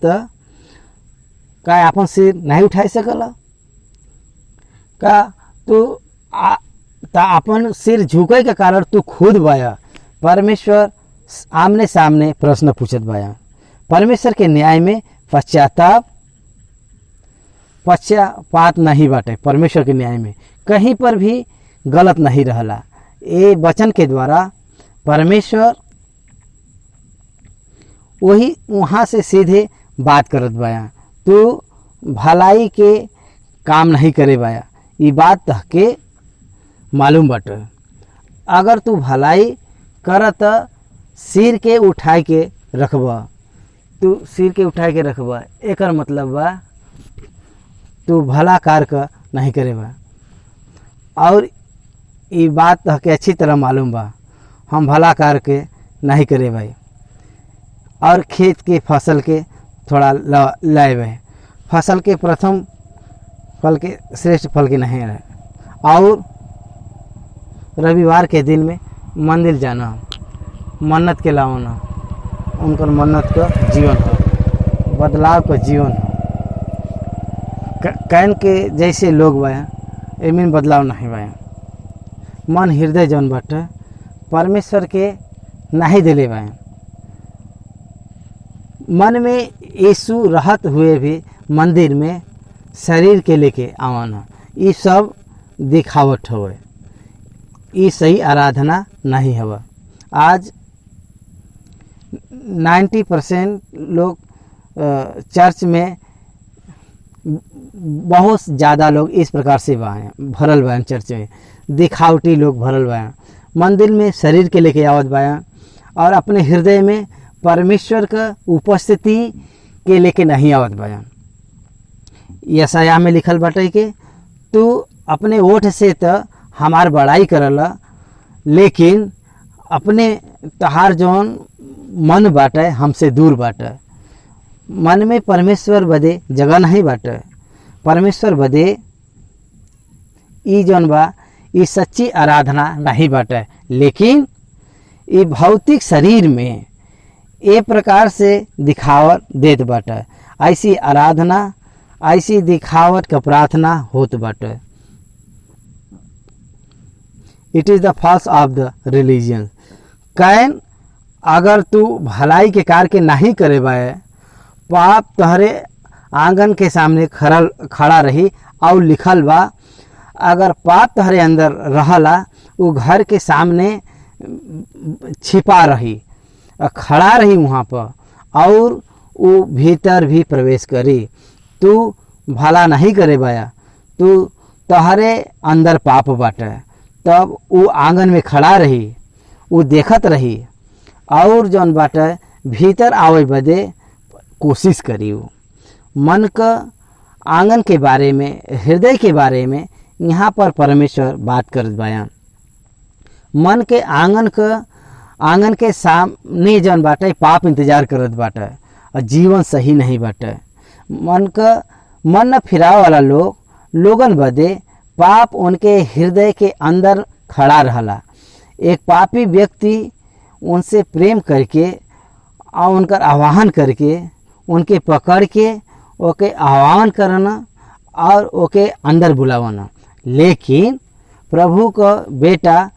का अपन सिर नहीं उठाई सकला? का तू अपन सिर झुके के कारण तू खुद बाया? परमेश्वर आमने सामने प्रश्न पूछत बाया। परमेश्वर के न्याय में पक्षपात नहीं बाटे। परमेश्वर के न्याय में कहीं पर भी गलत नहीं रहला। ये वचन के द्वारा परमेश्वर वही वहाँ से सीधे बात करत बाया। तू भलाई के काम नहीं करे बाया, ये बात तहके मालूम बाटे। अगर तू भलाई करत सिर के उठाए के रखबा, तू सिर के उठाए के रखबा, एकर मतलब बा तू भला कार्य का नहीं करे बा। और ये बात तहके अच्छी तरह मालूम बा हम भला कार्य के नहीं करे भाई। और खेत के फसल के थोड़ा लाए भाई, फसल के प्रथम फल के श्रेष्ठ फल के नहीं रहे। और रविवार के दिन में मंदिर जाना, मन्नत के लाना, उनकर मन्नत का जीवन हो, बदलाव का जीवन हो। कैन के जैसे लोग बाया एमिन बदलाव नहीं बाया। मन हृदय जौन बाटे परमेश्वर के नहीं दिले बाया। मन में यीशु रहत हुए भी मंदिर में शरीर के लेके आवाना, ये सब दिखावट हवे, ये सही आराधना नहीं हवे। आज 90% लोग चर्च में, बहुत ज़्यादा लोग इस प्रकार से बाएँ भरल बाएँ, चर्च में दिखावटी लोग भरल बाएँ, मंदिर में शरीर के लेके आवत बाएँ और अपने हृदय में परमेश्वर का उपस्थिति के लेके नहीं आवत बाएँ। यशायाह में लिखल बाटे कि तू अपने ओठ से तो हमार बड़ाई करला, लेकिन अपने तहार जौन मन बाटे हमसे दूर बाटे। मन में परमेश्वर बदे जगह नहीं बाटे। परमेश्वर बदे ई जौन बा ई सच्ची आराधना नहीं बाटे, लेकिन ये भौतिक शरीर में ए प्रकार से दिखावट देत बाटे। ऐसी आराधना, ऐसी दिखावट का प्रार्थना होत बाटे। It is the false of the religion. Can अगर तू भलाई के कार्य के नहीं करे बाए, पाप तहरे आंगन के सामने खड़ा रही और लिखल बा, अगर पाप तहरे अंदर रहला वो घर के सामने छिपा रही, खड़ा रही वहाँ पर, और वो भीतर भी प्रवेश करी। तू भला नहीं करे बाया, तू तहरे अंदर पाप बाटे, तब वो आंगन में खड़ा रही, वो देखत रही और जौन बाटे भीतर आवे बदे कोशिश करी। वो मन का आंगन के बारे में, हृदय के बारे में यहाँ पर परमेश्वर बात करत बाया। मन के आंगन के सामने जौन बाटे पाप इंतजार करत बाटे और जीवन सही नहीं बाटे। मन न फिराव वाला लोगन बदे पाप उनके हृदय के अंदर खड़ा रहला। एक पापी व्यक्ति उनसे प्रेम करके और उनका आह्वान करके, उनके पकड़ के ओके आह्वान करना और ओके अंदर बुलावना, लेकिन प्रभु का बेटा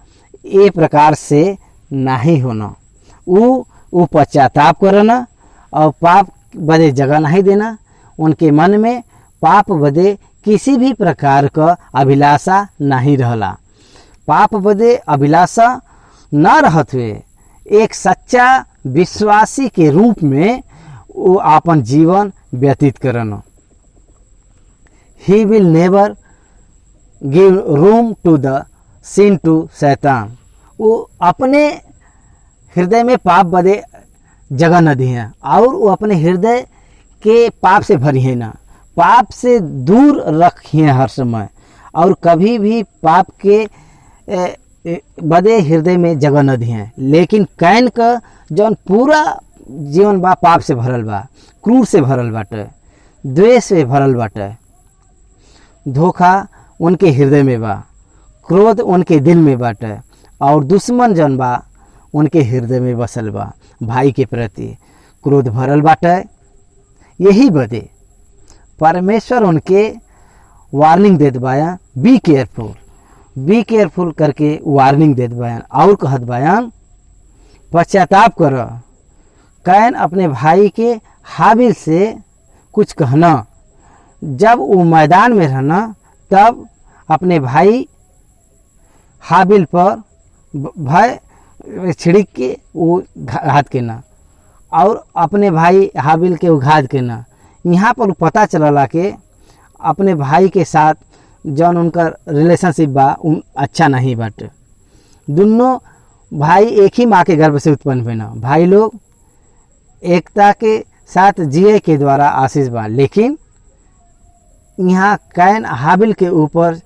ये प्रकार से नहीं होना। वो पश्चाताप करना और पाप बदे जगह नहीं देना। उनके मन में पाप बदे किसी भी प्रकार का अभिलाषा नहीं रहला। पाप बदे अभिलाषा न रहत हुए एक सच्चा विश्वासी के रूप में वो अपन जीवन व्यतीत करना। He will never give room to the sin to शैतान। वो अपने हृदय में पाप बदे जगह न दी है और वो अपने हृदय के पाप से भरी है ना, पाप से दूर रखिए हर समय, और कभी भी पाप के बदे हृदय में जगह न दिए। लेकिन कैन का जौन पूरा जीवन बा पाप से भरल बा, क्रूर से भरल बाटे, द्वेष से भरल बाटे, धोखा उनके हृदय में बा, क्रोध उनके दिल में बाटे, और दुश्मन जौन बा उनके हृदय में बसल बा। भाई के प्रति क्रोध भरल बाटे। यही बदे परमेश्वर उनके वार्निंग देत बाया, बी केयरफुल करके वार्निंग देत बयान और कहत बयान पश्चाताप कर। कैन अपने भाई के हाबिल से कुछ कहना, जब वो मैदान में रहना तब अपने भाई हाबिल पर भय छिड़क के वो घात के ना, और अपने भाई हाबिल के वो घात के ना। यहाँ पर पता चलला कि अपने भाई के साथ जौन उनका रिलेशनशिप बा अच्छा नहीं बाटे। दोनों भाई एक ही माँ के गर्भ से उत्पन्न हुए ना। भाई लोग एकता के साथ जिए के द्वारा आशीष बा, लेकिन यहाँ कैन हाबिल के ऊपर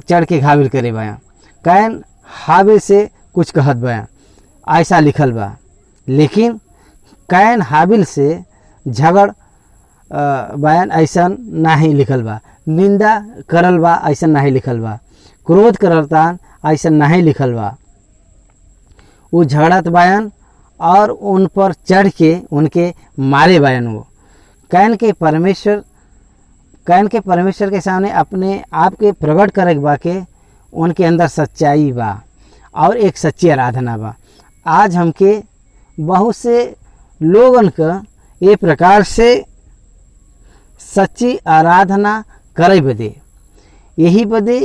चढ़ के हाबिल करे बया। कैन हाबिल से कुछ कहत बया, ऐसा लिखल बा, लेकिन कैन हाबिल से झगड़ बयान ऐसा नहीं लिखल बा। निंदा करल बा ऐसा नहीं लिखल बा। क्रोध करतान ऐसा नहीं लिखल बा। वो झगड़त बयान और उन पर चढ़ के उनके मारे बयान। वो कैन के परमेश्वर के सामने अपने आप के प्रकट करे बा के उनके अंदर सच्चाई बा और एक सच्ची आराधना बा। आज हमके बहुत से लोगन का ये प्रकार से सच्ची आराधना करे बदे, यही बदे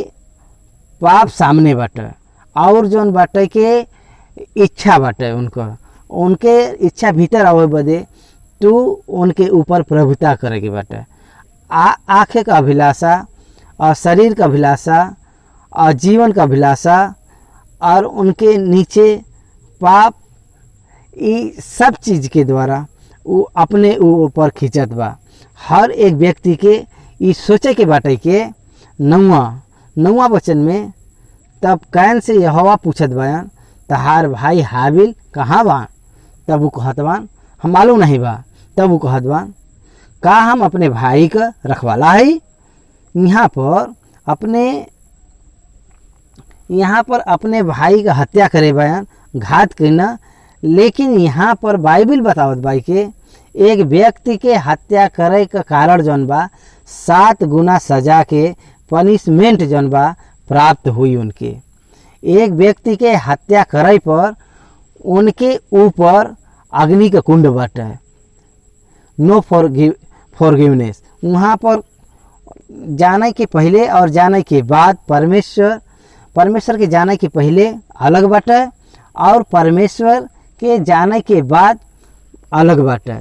पाप सामने बाटे और जौन बाटे के इच्छा बाटे उनके इच्छा भीतर आवे बदे तो उनके ऊपर प्रभुता करेगी बाटे। आँखें का अभिलाषा और शरीर का अभिलाषा और जीवन का अभिलाषा और उनके नीचे पाप, ये सब चीज़ के द्वारा वो अपने ऊपर खींचत बा। हर एक व्यक्ति के ये सोचे के बाटे के नौवा वचन में तब कैन से यहोवा पूछत बायन तहार भाई हाबिल कहाँ बा? तब वो कहत बान हम मालूम नहीं बा। तब वो कहत बान का हम अपने भाई का रखवाला है? यहाँ पर अपने भाई का हत्या करे बयान, घात करना। लेकिन यहाँ पर बाइबिल बतावत बाई के एक व्यक्ति के हत्या करे का कारण जौन बा 7 गुना सजा के पनिशमेंट जौन बा प्राप्त हुई उनके। एक व्यक्ति के हत्या करे पर उनके ऊपर अग्नि का कुंड बाटे, नो फॉरगिवनेस। वहाँ पर जाने के पहले और जाने के बाद परमेश्वर के जाने के पहले अलग बाटे और परमेश्वर के जाने के बाद अलग बाटे।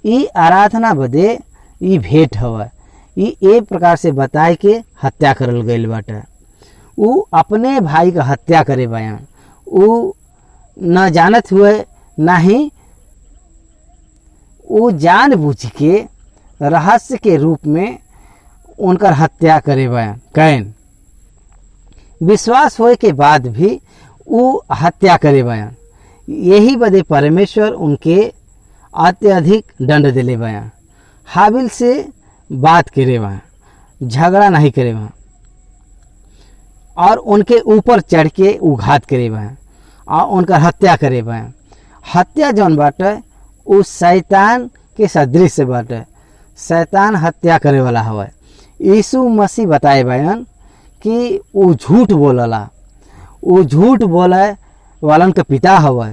ई आराधना बदे ई भेंट हवा। ई एक प्रकार से बताए के हत्या करल गईल बाटे। उ अपने भाई का हत्या करे बयान, उ न जानत हुए नहीं, उ जानबूझ के रहस्य के रूप में उनकर हत्या करे बयान। कैन विश्वास होए के बाद भी उ हत्या करे बयान। यही बदे परमेश्वर उनके अत्यधिक दंड दिले बयान। हाबिल से बात करे वहाँ, झगड़ा नहीं करे वहाँ और उनके ऊपर चढ़ के उघात करे वहाँ और उनका हत्या करे वहाँ। हत्या जौन बाटे उस शैतान के सदृश बाटे। शैतान हत्या करे वाला हवा। यीशु मसीह बताए बयान कि वो झूठ बोलला, वो झूठ बोले वालन का पिता हवा।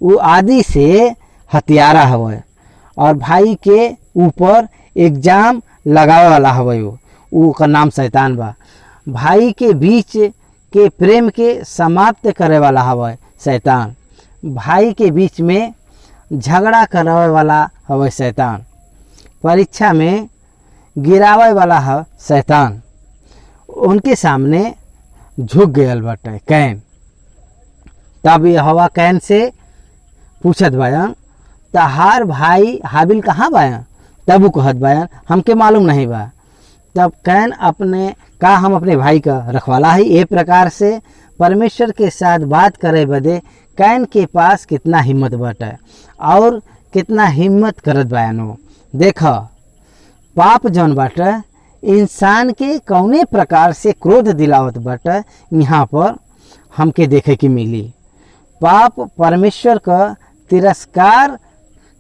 वो आदि से हत्यारा हवा और भाई के ऊपर एग्जाम लगावे वाला हवा। वो का नाम शैतान बा। भाई के बीच के प्रेम के समाप्त करे वाला हवा शैतान। भाई के बीच में झगड़ा करावे वाला हवा शैतान। परीक्षा में गिरावे वाला है शैतान। उनके सामने झुक गयल बाटे कैन। तब यहोवा कैन से पूछत बायन तहार भाई हाबिल कहाँ बायन? तब वो कहत बायन हमके मालूम नहीं बा। तब कैन हम अपने भाई का रखवाला है। ये प्रकार से परमेश्वर के साथ बात करे बदे कैन के पास कितना हिम्मत बाटे और कितना हिम्मत करत बायनो। देखो पाप जौन बाटे इंसान के कौने प्रकार से क्रोध दिलावत बाटे, यहाँ पर हमके देखे की मिली। पाप परमेश्वर का तिरस्कार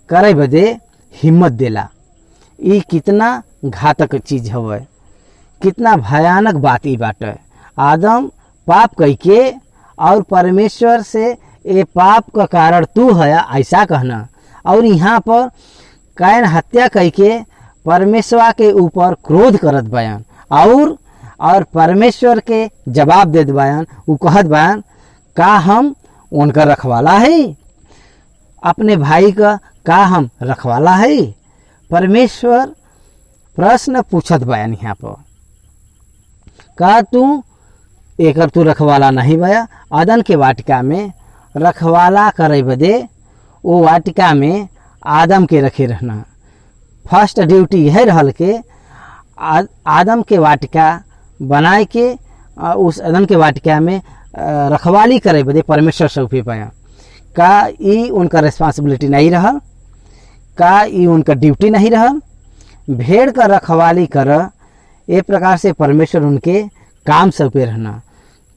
करे बदे हिम्मत देला। ये कितना घातक चीज हवे, कितना भयानक बात ई बाटे। आदम पाप कइके और परमेश्वर से ये पाप का कारण तू है ऐसा कहना, और यहाँ पर कैन हत्या कइके परमेश्वर के ऊपर क्रोध करत बयान और परमेश्वर के जवाब देत बयान। वो कहत बयान का हम उनका रखवाला है? अपने भाई का हम रखवाला है? परमेश्वर प्रश्न पूछत बयान यहाँ पर का तू रखवाला नहीं बया? अदन के वाटिका में रखवाला करे बदे वो वाटिका में आदम के रखे रहना। फर्स्ट ड्यूटी यह रहल के आदम के वाटिका बनाए के उस आदम के वाटिका में रखवाली करे बदे परमेश्वर सौंपे पाया। का ई उनका रिस्पांसिबिलिटी नहीं रहल? का ई उनका ड्यूटी नहीं रहल? भेड़ का रखवाली कर ए प्रकार से परमेश्वर उनके काम सौंपे रहना।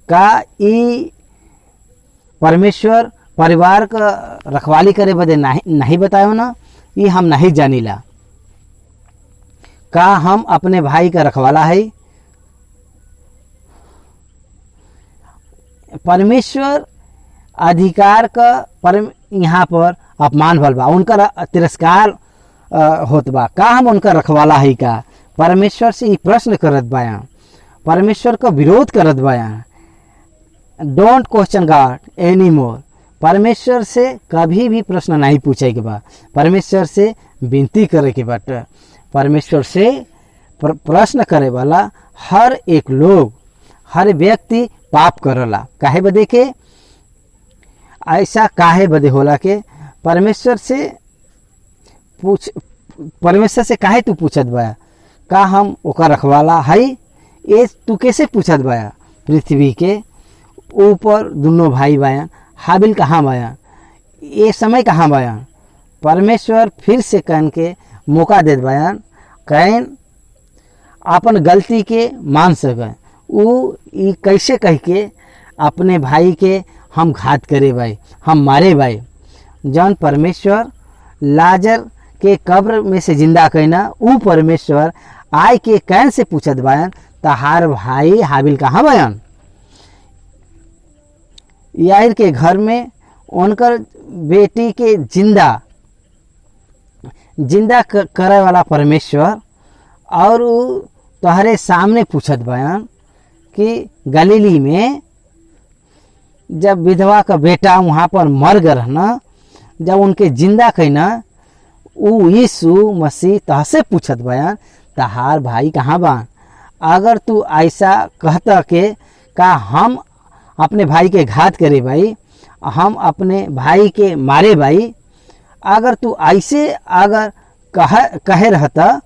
का ई परमेश्वर परिवार का रखवाली करे बदे नहीं बतायो ना? ये हम नहीं जानीला। का हम अपने भाई का रखवाला है? परमेश्वर अधिकार का यहाँ पर अपमान भल बा, उनकर तिरस्कार होत बा, का हम उनका रखवाला है का? परमेश्वर से ये प्रश्न करत बाया, परमेश्वर का विरोध करत बाया। Don't question God any more. परमेश्वर से कभी भी प्रश्न नहीं पूछे के बा, परमेश्वर से विनती करे के बाटे। परमेश्वर से प्रश्न करे वाला हर एक लोग, हर व्यक्ति पाप करला। काहे बदे के? ऐसा काहे बदे होला के परमेश्वर से काहे तू पूछत बाया? का हम ओकर रखवाला है? ये तू कैसे पूछत बाया? पृथ्वी के ऊपर दोनों भाई बाया, हाबिल कहाँ बाया? ये समय कहाँ बाया? परमेश्वर फिर से कैन के मौका देत बाया, कैन अपन गलती के मान सके। वो ये कैसे कह के अपने भाई के हम घात करे भाई, हम मारे भाई। जौन परमेश्वर लाजर के कब्र में से जिंदा कहना, वो परमेश्वर आय के कैन से पूछत बायन, तहार भाई हाबिल कहाँ बायन? यार के घर में उनकर बेटी के जिंदा करे वाला परमेश्वर, और तोहरे सामने पूछत बायन कि गलीली में जब विधवा का बेटा वहाँ पर मर गए ना, जब उनके जिंदा कहना, वो यीशु मसीह तहसे पूछत बायन, तहार भाई कहाँ बा? अगर तू ऐसा कहता के का हम अपने भाई के घात करे भाई, हम अपने भाई के मारे भाई, अगर तू ऐसे अगर कहे रहता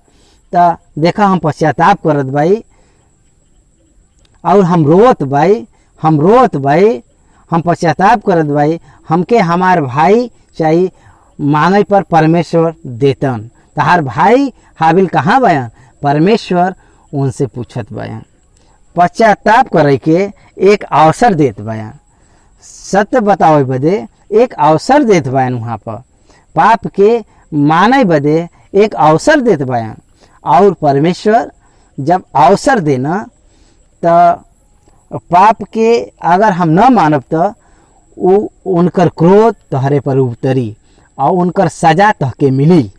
तो देखा हम पश्चाताप करत भाई, और हम रोवत भाई, हम पश्चाताप करत भाई, हमके हमार भाई चाहिए मांगे पर परमेश्वर देतन। तहार भाई हाबिल कहाँ बयान? परमेश्वर उनसे पूछत बयान। पश्चाताप करे के एक अवसर देत बयान, सत्य बतावे बदे एक अवसर देत बयान, वहाँ पर पाप के माने बदे एक अवसर देत बयान। और परमेश्वर जब अवसर देना तो पाप के अगर हम न मानब तो उनकर क्रोध तोहरे पर उतरी और उनकर सजा तहके मिली।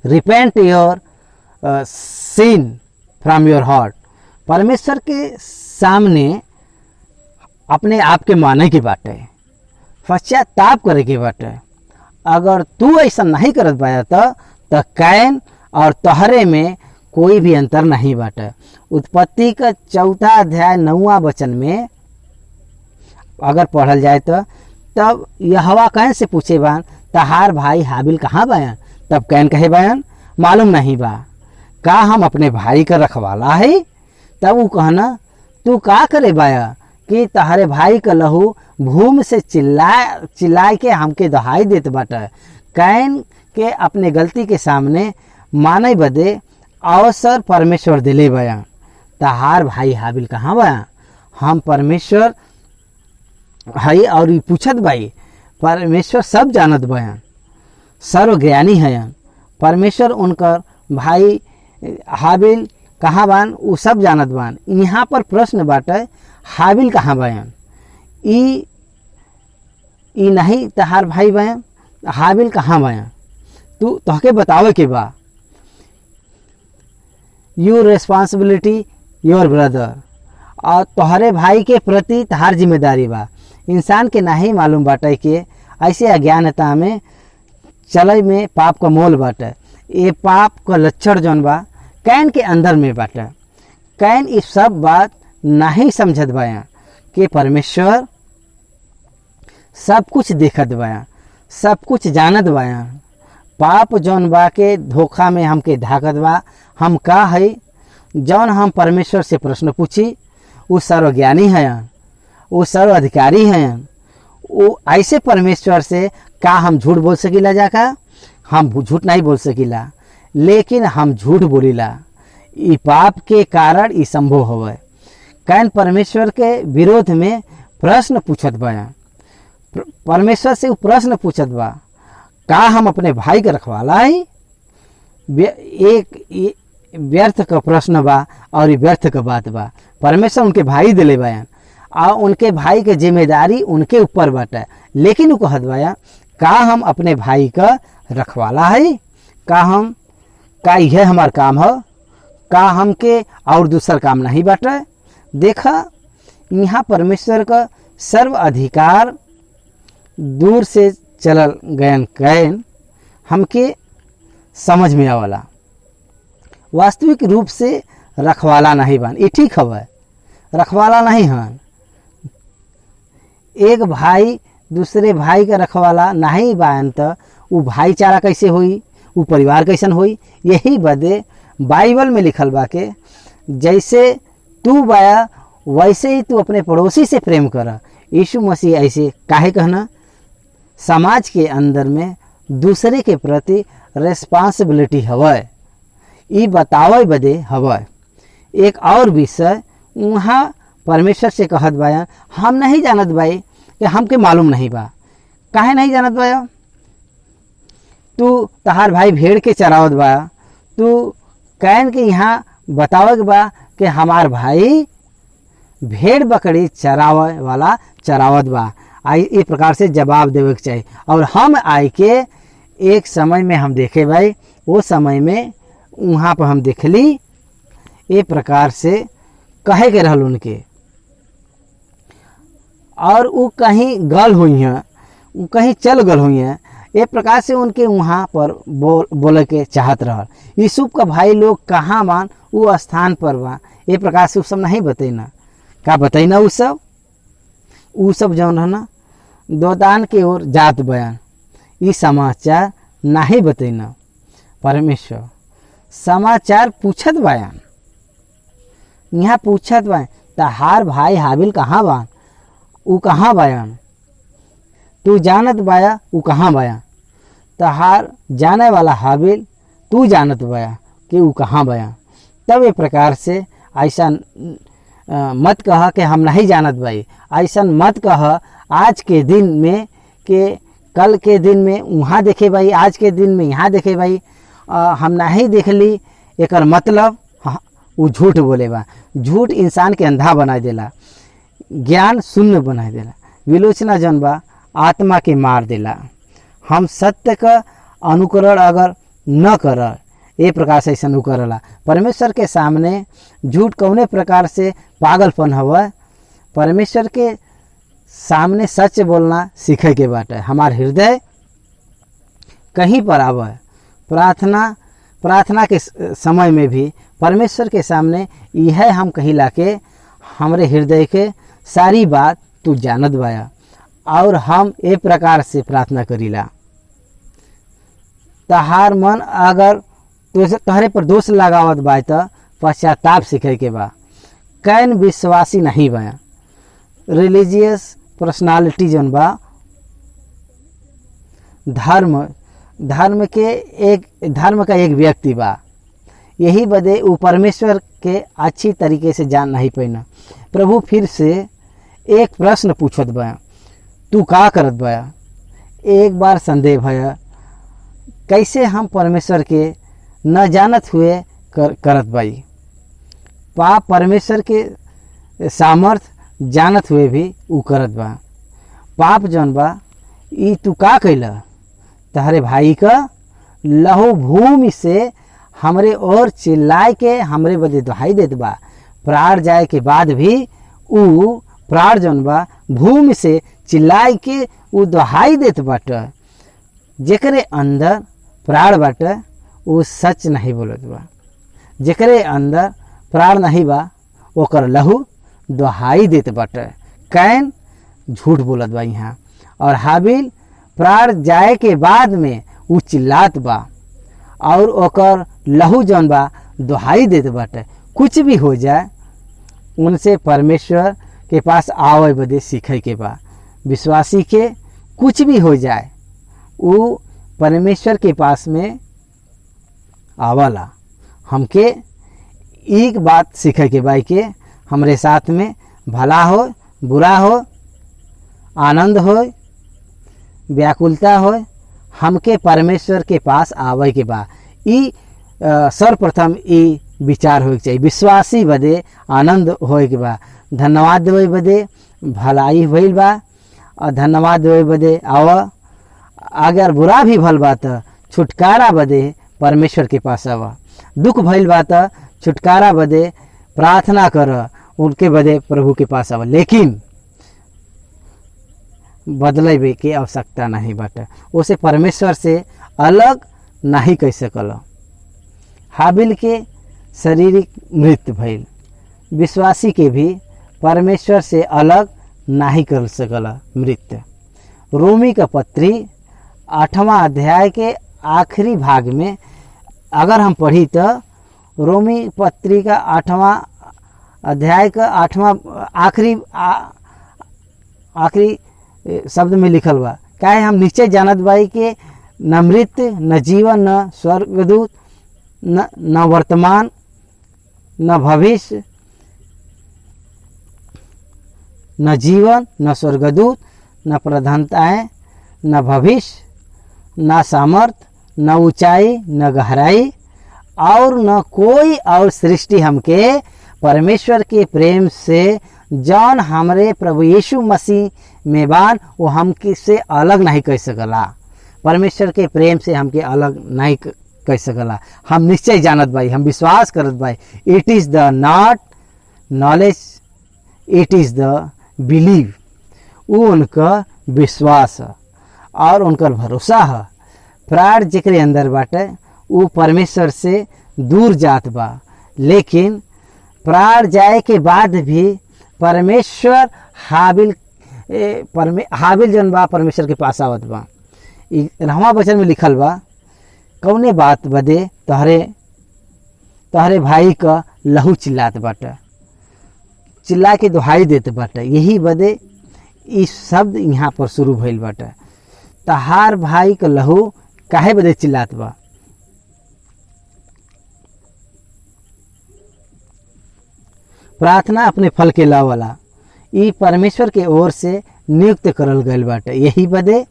Repent your scene from your heart. परमेश्वर के सामने अपने आप के माने की बात है, पश्चाताप करे की बात है। अगर तू ऐसा नहीं करत पाया तो कैन और तोहरे में कोई भी अंतर नहीं बाटे। उत्पत्ति का 4 अध्याय 9वां वचन में अगर पढ़ल जाए तो तब यहोवा कैन से पूछे बान, तहार भाई हाबिल कहाँ बायन? तब कैन कहे बायन, मालूम नहीं बा, का हम अपने भाई का रखवाला है? तब वो कहना, तू का करे बाया कि तहारे भाई का लहू भूमि से चिल्लाए के हमके दहाई देत बाटे। कैन के अपने गलती के सामने माने बदे अवसर परमेश्वर दिले बया। तहार भाई हाबिल कहाँ बया? हम परमेश्वर है और ये पूछत भाई, परमेश्वर सब जानत बयान, सर्वज्ञानी है। परमेश्वर उनकर भाई हाबिल कहाँ बान वो सब जानत बान। यहाँ पर प्रश्न बाटे, हाबिल कहाँ बयान? ई नहीं तहार भाई बयान, हाबिल कहाँ बयान? तू तोहके बतावे के बा। यू रेस्पॉन्सिबिलिटी योर ब्रदर, और तोहरे भाई के प्रति तहार जिम्मेदारी बा। इंसान के नहीं मालूम बाटे कि ऐसे अज्ञानता में चले में पाप का मोल बाटे। ये पाप का लक्षण जौन बा कैन के अंदर में बाटे। कैन इस सब बात नहीं समझत बाया कि परमेश्वर सब कुछ देखत बाया, सब कुछ जानत बाया। पाप जौन बा के धोखा में हमके धाकत बा। हम का है जौन हम परमेश्वर से प्रश्न पूछी, वो सर्वज्ञानी हैं, वो सर्व अधिकारी हैं। वो ऐसे परमेश्वर से का हम झूठ बोल सकीला? जाका हम झूठ नहीं बोल सकीला, लेकिन हम झूठ बोलीला। ई पाप के कारण ई संभव होवे। कैन परमेश्वर के विरोध में प्रश्न पूछत बा। परमेश्वर से वो प्रश्न पूछत बा, का हम अपने भाई के रखवाला है? एक व्यर्थ का प्रश्न बा और ये व्यर्थ का बात बा। परमेश्वर उनके भाई दिले बयान और उनके भाई के जिम्मेदारी उनके ऊपर बाटे। लेकिन वो कहत बा का हम अपने भाई का रखवाला है, का यह हमार काम है, का हमके और दूसर काम नहीं बाटे। देखा यहाँ परमेश्वर का सर्व अधिकार दूर से चलल गयन कैन हमके समझ में आवाला। वास्तविक रूप से रखवाला नहीं बन, ये ठीक हवा, रखवाला नहीं हन। एक भाई दूसरे भाई का रखवाला नहीं बायन तो वो भाईचारा कैसे होई, वो परिवार कैसन होई। यही बदे बाइबल में लिखल बा के जैसे तू बाया वैसे ही तू अपने पड़ोसी से प्रेम कर। यीशु मसीह ऐसे काहे कहना, समाज के अंदर में दूसरे के प्रति रेस्पॉन्सिबिलिटी हवय, ये बतावे बदे हवय। एक और विषय वहाँ परमेश्वर से कहत बाया, हम नहीं जानत बाई कि हमके मालूम नहीं बा। काहे नहीं जानत बाया, तू तहार भाई भेड़ के चरावत बा, तू कैन के यहाँ बतावत बा कि हमार भाई भेड़ बकरी चरावे वाला चरावत बा। आई इस प्रकार से जवाब देवे के चाहिए। और हम आए के एक समय में हम देखे भाई, वो समय में वहाँ पर हम देखली ये प्रकार से कहे के रहल उनके, और वो कहीं गल हुई हैं, वो कहीं चल गल हुई हैं। एक प्रकार से उनके वहाँ पर बोले के चाहत रहल। यूसुफ का भाई लोग कहाँ बान, वो स्थान पर बा। ये प्रकार से वो सब नहीं बतैना, का बतैना वो सब जौन है ना दोदान के ओर जात बयान, ये समाचार नहीं बतैना। परमेश्वर समाचार पूछत बयान, यहाँ पूछत बयान तहार भाई हाबिल कहाँ बान, वो कहाँ बयान, तू जानत बाया वो कहाँ बया, तहार जाने वाला हाबिल तू जानत बया कि वो कहाँ बया। तब ये प्रकार से ऐसा मत कह कि हम नहीं जानत भाई, ऐसा मत कह आज के दिन में कि कल के दिन में वहाँ देखे भाई, आज के दिन में यहाँ देखे भाई, हम नहीं देखली। एक मतलब वो झूठ बोले बा। झूठ इंसान के अंधा बना देला, ज्ञान शून्य बना देला, विलोचना जन बा आत्मा के मार देला। हम सत्य का अनुकरण अगर न कर, ये प्रकार से ऐसा करला। परमेश्वर के सामने झूठ कौने प्रकार से पागलपन हवा। परमेश्वर के सामने सच बोलना सीखे के बाटे। हमार हृदय कहीं पर आवे, प्रार्थना के समय में भी परमेश्वर के सामने यह हम कहिला के हमरे हृदय के सारी बात तू जानत बाया, और हम ए प्रकार से प्रार्थना करीला। तहार मन अगर तोहरे पर दोष लगावत बा तो पश्चाताप सीखे के बा। कैन विश्वासी नहीं बा, रिलीजियस पर्सनालिटी जौन बा, धर्म का एक व्यक्ति बा। यही बदे वो परमेश्वर के अच्छी तरीके से जान नहीं पाना। प्रभु फिर से एक प्रश्न पूछत बा, तू का करत बा। एक बार संदेह भया, कैसे हम परमेश्वर के न जानत हुए करत बाई। पाप परमेश्वर के सामर्थ जानत हुए भी उ करत बा। पाप जौन बा ई तू का कैला, तहरे भाई का लहू भूमि से हमरे और चिल्लाए के हमरे बदे दुहाई देत बा। प्राण जाए के बाद भी उ प्राण जौन बा भूमि से चिल्लाए के उ दुहाई देत बाटे। जेकरे अंदर प्राण बाटे वो सच नहीं बोलत बा। जेकरे अंदर प्राण नहीं बा ओकर लहू दुहाई देत बाटे। कैन झूठ बोलत बा यहाँ, और हाबिल प्राण जाए के बाद में वो चिल्लात बा और ओकर लहू जौन बा दुहाई देत बाटे। कुछ भी हो जाए उनसे परमेश्वर के पास आवे बदे सीखे के बा। विश्वासी के कुछ भी हो जाए वो परमेश्वर के पास में आवाला। हमके एक बात सीखे के बा के हमरे साथ में भला हो बुरा हो, आनंद हो व्याकुलता हो, हमके परमेश्वर के पास आवे के बा। ई सर्वप्रथम ई विचार होए के चाहिए। विश्वासी बदे आनंद होए के बा, धन्यवाद देवे बदे भलाई भइल बा, और धन्यवाद देवे बदे आव अगर बुरा भी भल बा त छुटकारा बदे परमेश्वर के पास आवा। दुख भइल बा त छुटकारा बदे प्रार्थना कर, उनके बदे प्रभु के पास आवा। लेकिन बदले की आवश्यकता नहीं बाटे, उसे परमेश्वर से अलग नहीं कह सकल। हाबिल के शारीरिक मृत्यु भइल, विश्वासी के भी परमेश्वर से अलग नहीं कर सकल मृत्यु। रोमी का पत्री 8वां अध्याय के आखिरी भाग में अगर हम पढ़ी तो रोमी पत्री का 8वां अध्याय का 8वां आखिरी शब्द में लिखल बा, काहे हम नीचे जानत बाई कि न मृत्यु न जीवन न स्वर्गदूत न वर्तमान न भविष्य, न जीवन न स्वर्गदूत न प्रधानताएं न भविष्य न सामर्थ न ऊंचाई न गहराई और न कोई और सृष्टि हमके परमेश्वर के प्रेम से जौन हमरे प्रभु यीशु मसीह में बान वो हमके से अलग नहीं कह सकला। परमेश्वर के प्रेम से हमके अलग नहीं कह सकला। हम निश्चय जानत भाई, हम विश्वास करत भाई, it is the not knowledge, it is the believe. वो उनका विश्वास है और उनका भरोसा है। प्राण जेकरे अंदर बाटे वो परमेश्वर से दूर जात बा, लेकिन प्राण जाए के बाद भी परमेश्वर हाबिल जन बा परमेश्वर के पास आवत बा। 9वां वचन में लिखल बा, कौने बात बदे तहरे भाई का लहू चिल्लात बाटे, चिल्ला के दुहाई देते बाटे। यही बदे इस शब्द यहाँ पर शुरू भइल बाटे। तहार भाई का लहू काहे बदे चिल्लात बा? प्रार्थना अपने फल के लावला, ई परमेश्वर के ओर से नियुक्त करल गयल बाटे। यही बदे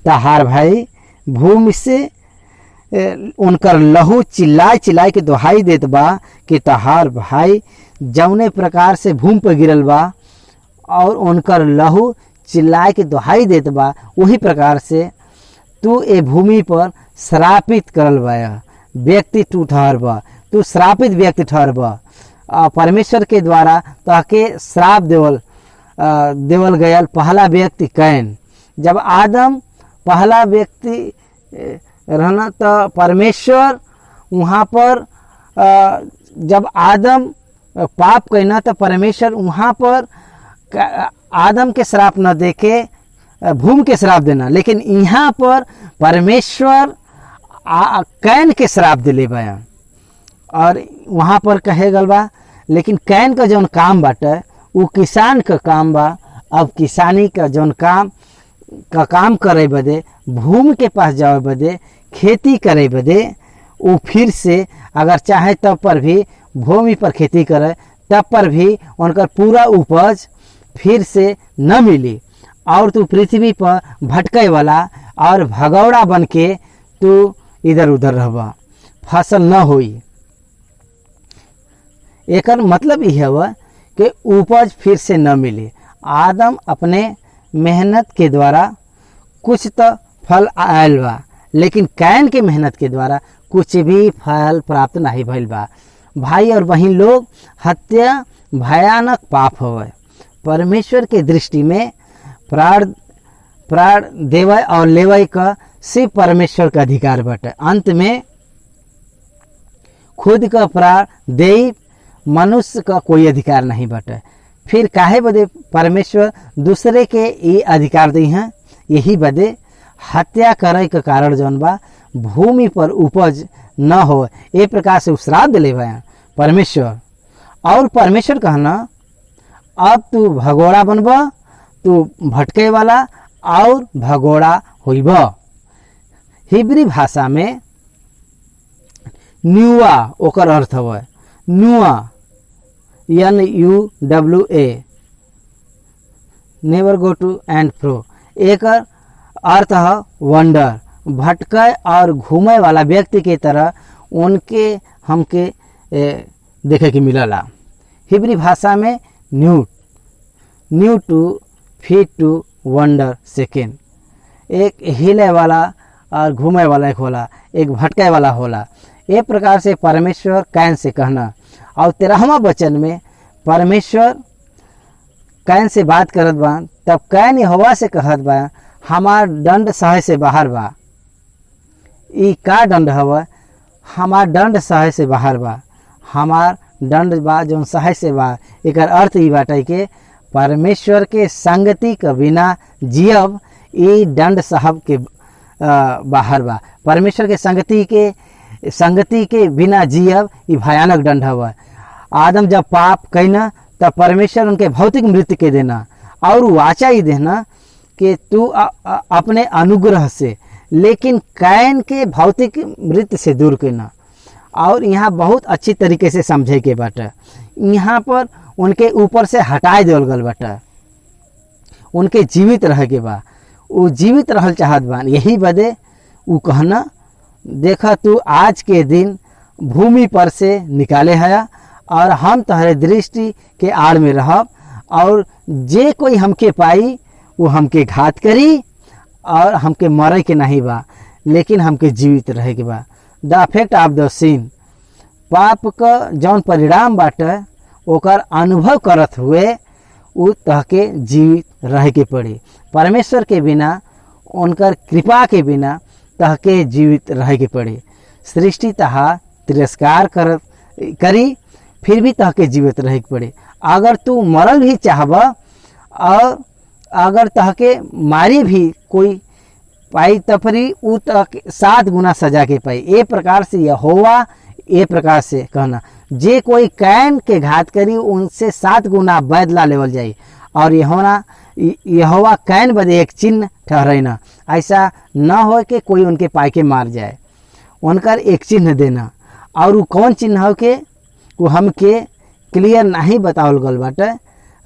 तहार भाई भूमि से उनकर लहू चिल्लाए के दुहाई देत बा कि तहार भाई जौने प्रकार से भूमि पर गिरल बा और उनकर लहू चिल्लाए के दुहाई देत बा, वही प्रकार से तू ए भूमि पर श्रापित करल बा व्यक्ति तू ठहर बा, तू श्रापित व्यक्ति ठहर बा। परमेश्वर के द्वारा तहके श्राप देवल गयल पहला व्यक्ति कैन। जब आदम पहला व्यक्ति रहना तो परमेश्वर वहाँ पर जब आदम पाप कहना तो परमेश्वर वहाँ पर आदम के श्राप न देके भूमि के श्राप देना, लेकिन यहाँ पर परमेश्वर कैन के श्राप दिले बा। और वहाँ पर कहे गल बा, लेकिन कैन का जौन काम बाटे वो किसान का काम बा। अब किसानी का जौन काम करे बदे, भूमि के पास जाए बदे, खेती करे बदे, वो फिर से अगर चाहे तब पर भी भूमि पर खेती करे तब पर भी उनका पूरा उपज फिर से न मिली और तू पृथ्वी पर भटके वाला और भगौड़ा बन के तू इधर उधर रहबा, फसल न होई। एकर मतलब यह हुआ कि उपज फिर से न मिले। आदम अपने मेहनत के द्वारा कुछ तो फल आयल बा, लेकिन कैन के मेहनत के द्वारा कुछ भी फल प्राप्त नहीं भइल बा। भाई और बहन लोग, हत्या भयानक पाप होवे। परमेश्वर के दृष्टि में प्राण देवय और लेवय का सिर्फ परमेश्वर का अधिकार बाटे। अंत में खुद का प्राण दे मनुष्य का कोई अधिकार नहीं बाटे। फिर काहे बदे परमेश्वर दूसरे के ये अधिकार दी हैं? यही बदे हत्या करे के कारण जौन बा भूमि पर उपज न हो, ए प्रकार से श्राप दिले बा परमेश्वर। और परमेश्वर कहना, अब तू भगोड़ा बनबा, तू भटके वाला और भगोड़ा होइब। हिब्री भाषा में न्यूआ ओकर अर्थ हुआ नुआ, NUWA, never go to and fro. एक अर्थ है वंडर, भटके और घूमे वाला व्यक्ति के तरह उनके हमके देखे के मिलला। हिब्री भाषा में new to feet to wonder second. एक हिले वाला और घूमे वाला एक होला, एक भटके वाला होला। ये प्रकार से परमेश्वर कैन से कहना। और 13वां वचन में परमेश्वर कैन से बात करत बा, तब कैन यहोवा से कहत बा, हमार दंड सहे से बाहर बा। ई का दंड हवा? हमार दंड सहे से बाहर बा। हमार दंड बा जौन सहे से बा, एकर अर्थ ई बाटे के परमेश्वर के संगति के बिना जियब ई दंड साहब के बाहर बा। परमेश्वर के संगति के बिना जियब ई भयानक दंड हवा। आदम जब पाप कैना तब परमेश्वर उनके भौतिक मृत्यु के देना और वाचा ही देना कि तू अपने अनुग्रह से, लेकिन कैन के भौतिक मृत्यु से दूर करना। और यहाँ बहुत अच्छी तरीके से समझे के बाटे, यहाँ पर उनके ऊपर से हटाए देवल गल बाटे। उनके जीवित रह के बा, वो जीवित रहल चाहत बा। यही बदे वो कहना, देखा तू आज के दिन भूमि पर से निकाले है और हम तहरे दृष्टि के आड़ में रहब, और जे कोई हमके पाई वो हमके घात करी और हमके मरे के नहीं बा, लेकिन हमके जीवित रहे के बा। द इफेक्ट ऑफ द सिन, पाप का जौन परिणाम बाटे ओकर अनुभव करत हुए उ तहके जीवित रह के पड़ी। परमेश्वर के बिना, उनकर कृपा के बिना तहके जीवित रह के पड़ी। सृष्टि तहा तिरस्कार करी, फिर भी तहके जीवित रह के पड़ी। अगर तू मरल भी चाहब और अगर तहके मारी भी कोई पाई तफरी, उ तहके 7 गुना सजा के पाई। ए प्रकार से यहोवा, ए प्रकार से कहना, जे कोई कैन के घात करी उनसे 7 गुना बदला लेवल जाई। और यहोवा कैन बदे एक चिन्ह ठहराइना, ऐसा न हो कि कोई उनके पाई के मार जाए। उनकर एक चिन्ह देना, और वो कौन चिन्ह हो के वो हमके क्लियर नहीं बतावल गल बाटे।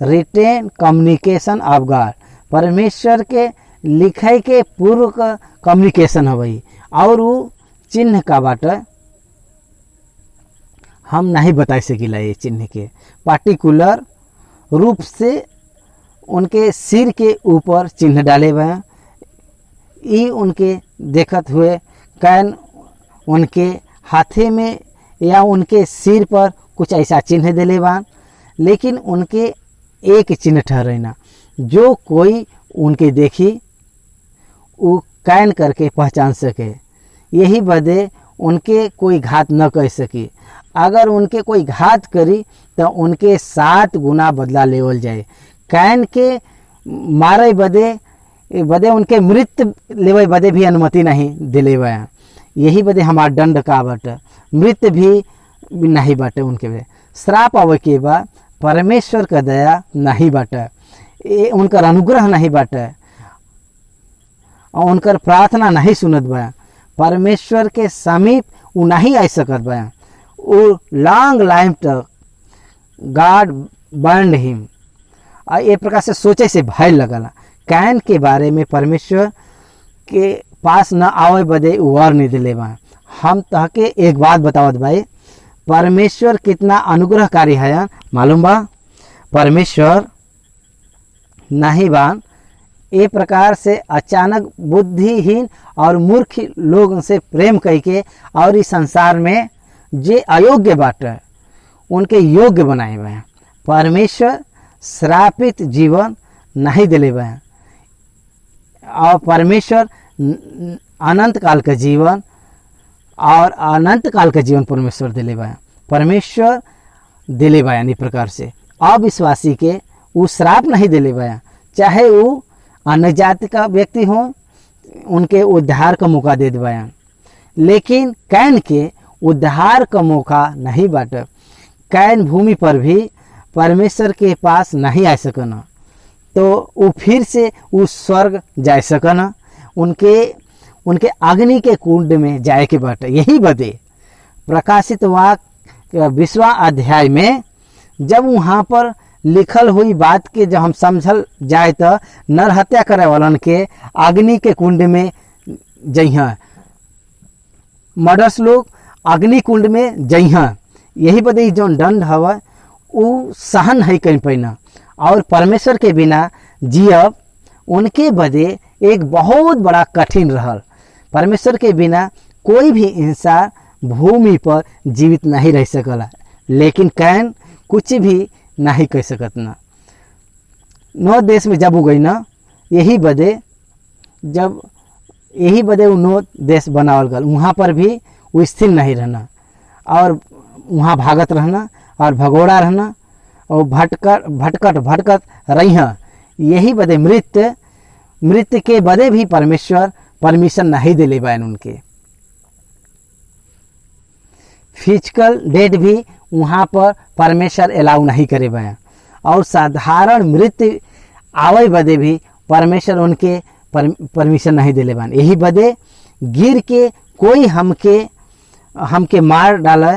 रिटेन कम्युनिकेशन ऑफ गॉड, परमेश्वर के लिखे के पूर्व का कम्युनिकेशन हवई। और वो चिन्ह का बाटे हम नहीं बता सकिला। ये चिन्ह के पार्टिकुलर रूप से उनके सिर के ऊपर चिन्ह डाले हुए हैं। ये उनके देखत हुए कैन उनके हाथे में या उनके सिर पर कुछ ऐसा चिन्ह दिले बा, लेकिन उनके एक चिन्ह ठहरेना, जो कोई उनके देखी वो कैन करके पहचान सके। यही बदे उनके कोई घात न कर सकी। अगर उनके कोई घात करी तो उनके 7 गुना बदला लेवल जाए। कैन के मारे बदे उनके मृत्यु लेवे बदे भी अनुमति नहीं दिले बा। यही बदे हमार दंड का बाटे, मृत्यु भी नहीं बाटे उनके बे। श्राप आवे के बा, परमेश्वर का दया नहीं बाटे, उनकर अनुग्रह नहीं बाटे, और उनकर प्रार्थना नहीं सुनत बा। परमेश्वर के समीप वो नहीं आ सकत बा। वो लॉन्ग लाइफ तक गॉड बर्न हिम। और ये प्रकार से सोचे से भय लगला। कैन के बारे में परमेश्वर के पास न आवे बदे वर नहीं दिले बा। हम तहके एक बात बतावत भाई, परमेश्वर कितना अनुग्रहकारी है मालूम बा? परमेश्वर नहीं बा ए प्रकार से अचानक बुद्धिहीन और मूर्ख लोगों से प्रेम करके और इस संसार में जे अयोग्य बाटे उनके योग्य बनाए हुए हैं। परमेश्वर श्रापित जीवन नहीं दिले हुए हैं, और परमेश्वर अनंत काल का जीवन और अनंत काल का जीवन परमेश्वर दिले हुए हैं। परमेश्वर दिले हुए यानी प्रकार से अविश्वासी के वो श्राप नहीं दिले हुए हैं, चाहे वो अन्य जाति का व्यक्ति हो, उनके उद्धार का मौका दे दिया। लेकिन कैन के उद्धार का मौका नहीं बाटे। कैन भूमि पर भी परमेश्वर के पास नहीं आ सकना, तो वो फिर से उस स्वर्ग जा सकना, उनके अग्नि के कुंड में जाए के बाटे। यही बदे प्रकाशित वाक्य 20वां अध्याय में जब वहाँ पर लिखल हुई बात के जब हम समझल जाए तो नर हत्या करे वालन के अग्नि के कुंड में जइहा, मर्डर्स लोग अग्नि कुंड में जइहा। यही बदे जो दंड हवा वो सहन नहीं कर पैना, और परमेश्वर के बिना जियब उनके बदे एक बहुत बड़ा कठिन रहल। परमेश्वर के बिना कोई भी इंसान भूमि पर जीवित नहीं रह सकला, लेकिन कैन कुछ भी नहीं कह सकत ना। नौ देश में जब गई ना, यही बदे वो नौ देश बनावल गल। वहाँ पर भी वो स्थिर नहीं रहना और वहाँ भागत रहना और भगोड़ा रहना और भटकत रही। यही बदे मृत्यु के बदे भी परमेश्वर परमिशन नहीं दिले बैन उनके। फिजिकल डेथ भी वहाँ पर परमेश्वर अलाउ नहीं करे बैन, और साधारण मृत्यु आवे बदे भी परमेश्वर उनके परमिशन नहीं दिले बैन। यही बदे गिर के कोई हमके मार डाले,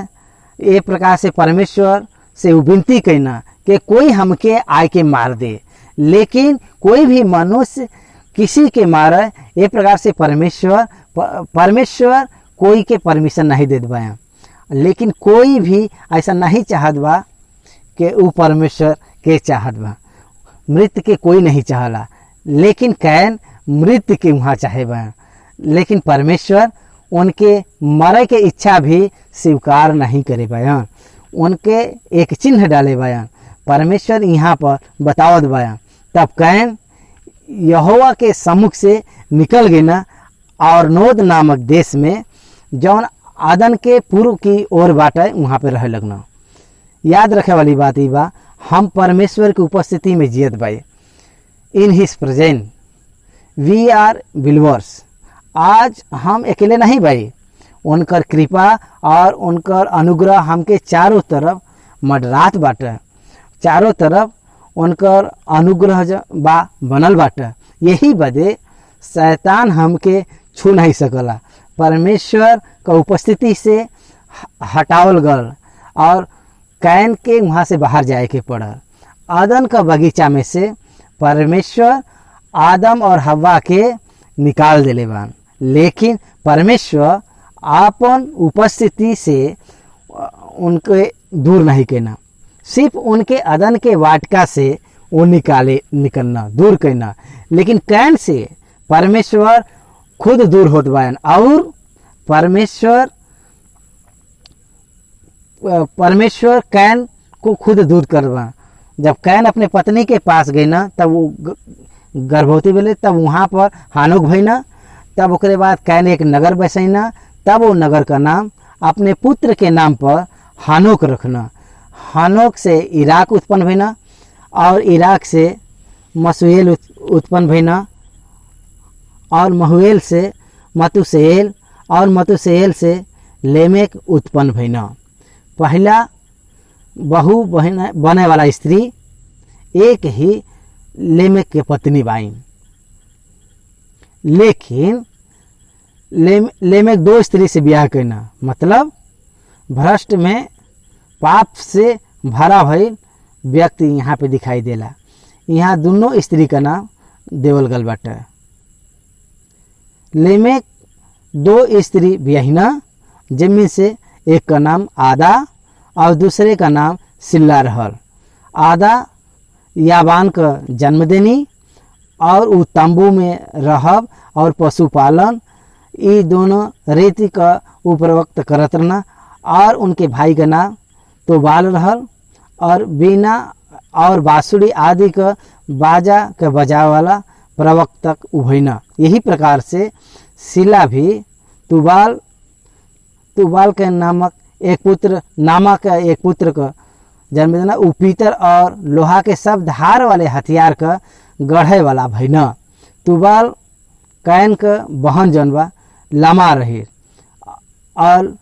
ये प्रकार से परमेश्वर से विनती कहना कि कोई हमके आए के मार दे, लेकिन कोई भी मनुष्य किसी के मारे, ये प्रकार से परमेश्वर कोई के परमिशन नहीं देत बा। लेकिन कोई भी ऐसा नहीं चाहत बा कि वो परमेश्वर के चाहत बा। मृत्यु के कोई नहीं चाहला, लेकिन कैन मृत्यु के वहाँ चाहे बा, लेकिन परमेश्वर उनके मरे के इच्छा भी स्वीकार नहीं करे बयान। उनके एक चिन्ह डाले बयान परमेश्वर यहाँ पर बतावत बयान। तब कैन यहोवा के सम्मुख से निकल गए ना, और नोद नामक देश में जौन आदन के पूर्व की ओर बाटे वहाँ पे रहे लगना। याद रखे वाली बात ये बा, हम परमेश्वर की उपस्थिति में जियत बाई। In his present we are believers. आज हम अकेले नहीं भाई, उनकर कृपा और उनकर अनुग्रह हमके चारों तरफ मडरात बाटे। चारों तरफ उनकर अनुग्रह बा बनल बाटे। यही बदे शैतान हमके छू नहीं सकला। परमेश्वर का उपस्थिति से हटावल गल और कैन के वहाँ से बाहर जाए के पड़ल। आदम का बगीचा में से परमेश्वर आदम और हव्वा के निकाल दिले बान, लेकिन परमेश्वर आपन उपस्थिति से उनके दूर नहीं कहना। सिर्फ उनके अदन के वाटिका से वो निकलना दूर कहना, लेकिन कैन से परमेश्वर खुद दूर होत बायन। और परमेश्वर कैन को खुद दूर करवा। जब कैन अपने पत्नी के पास गई ना, तब वो गर्भवती भेले, तब वहाँ पर हानोक भईना। तब उसके बाद कैन एक नगर बसैना, तब वो नगर का नाम अपने पुत्र के नाम पर हानोक रखना। हानोक से इराक उत्पन्न भईना और इराक से मसूएल उत्पन्न भईना और महुएल से मतुसेल और मतुसेल से लेमेक उत्पन्न भईना। पहला बहु बने वाला स्त्री एक ही लेमेक के पत्नी बाइन, लेकिन लेमेक दो स्त्री से ब्याह करना, मतलब भ्रष्ट में पाप से भरा भइल व्यक्ति यहाँ पे दिखाई देला। यहाँ दोनों स्त्री का नाम देवल गल बाटे। लेमेक दो स्त्री ब्याहिना, जिनमें से एक का नाम आदा और दूसरे का नाम सिल्ला रहल। आदा याबान का जन्म देनी और वो तंबू में रहब और पशुपालन, ये दोनों रीति का उपरवक्त करत रहना। और उनके भाई का नाम तोबाल रहल और बीना और बांसुरी आदि का बाजा के बजाव वाला प्रवक्तक उभैना। यही प्रकार से सिला भी तुबाल के नामक एक पुत्र का जन्म देना। उ पीतर और लोहा के सब धार वाले हथियार का गढ़े वाला भैना। तुबाल कैन का बहन जनवा लमा रही और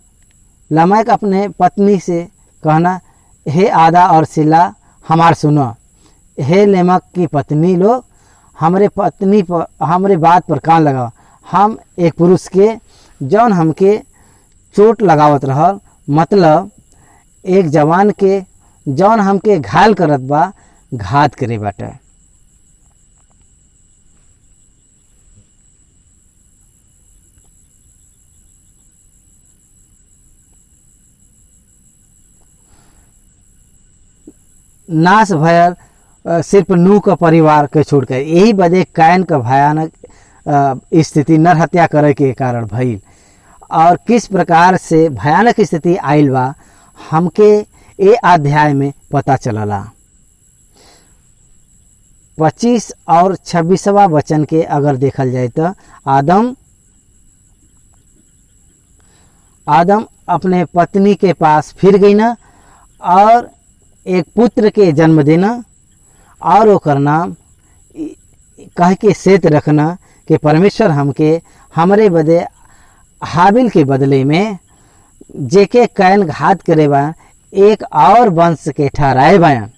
लमैक अपने पत्नी से कहना, हे आदा और सिला हमार सुनो। हे लेमक की पत्नी लोग, हमरे बात पर कान लगाओ। हम एक पुरुष के जौन हमके चोट लगावत रहल, मतलब एक जवान के जौन हमके घायल करत बा, घात करे बाटे। नाश भयल सिर्फ नूह का परिवार के छोड़ कर। यही वजह कैन का भयानक स्थिति नर हत्या करे के कारण भइल। और किस प्रकार से भयानक स्थिति आइल बा हमके ये अध्याय में पता चलला। 25 और 26वां वचन के अगर देखल जाए तो आदम अपने पत्नी के पास फिर गई ना और एक पुत्र के जन्म देना और ओकर नाम कह के सेत रखना कि परमेश्वर हमके हमरे बदे हाबिल के बदले में जेके कैन घात करे बा एक और वंश के ठहराए बयान।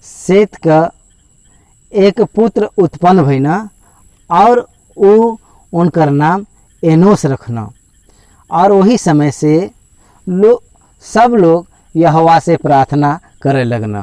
सेत का एक पुत्र उत्पन्न भइना और उनकर नाम एनोस रखना। और वही समय से सब लोग यहोवा से प्रार्थना करे लगना।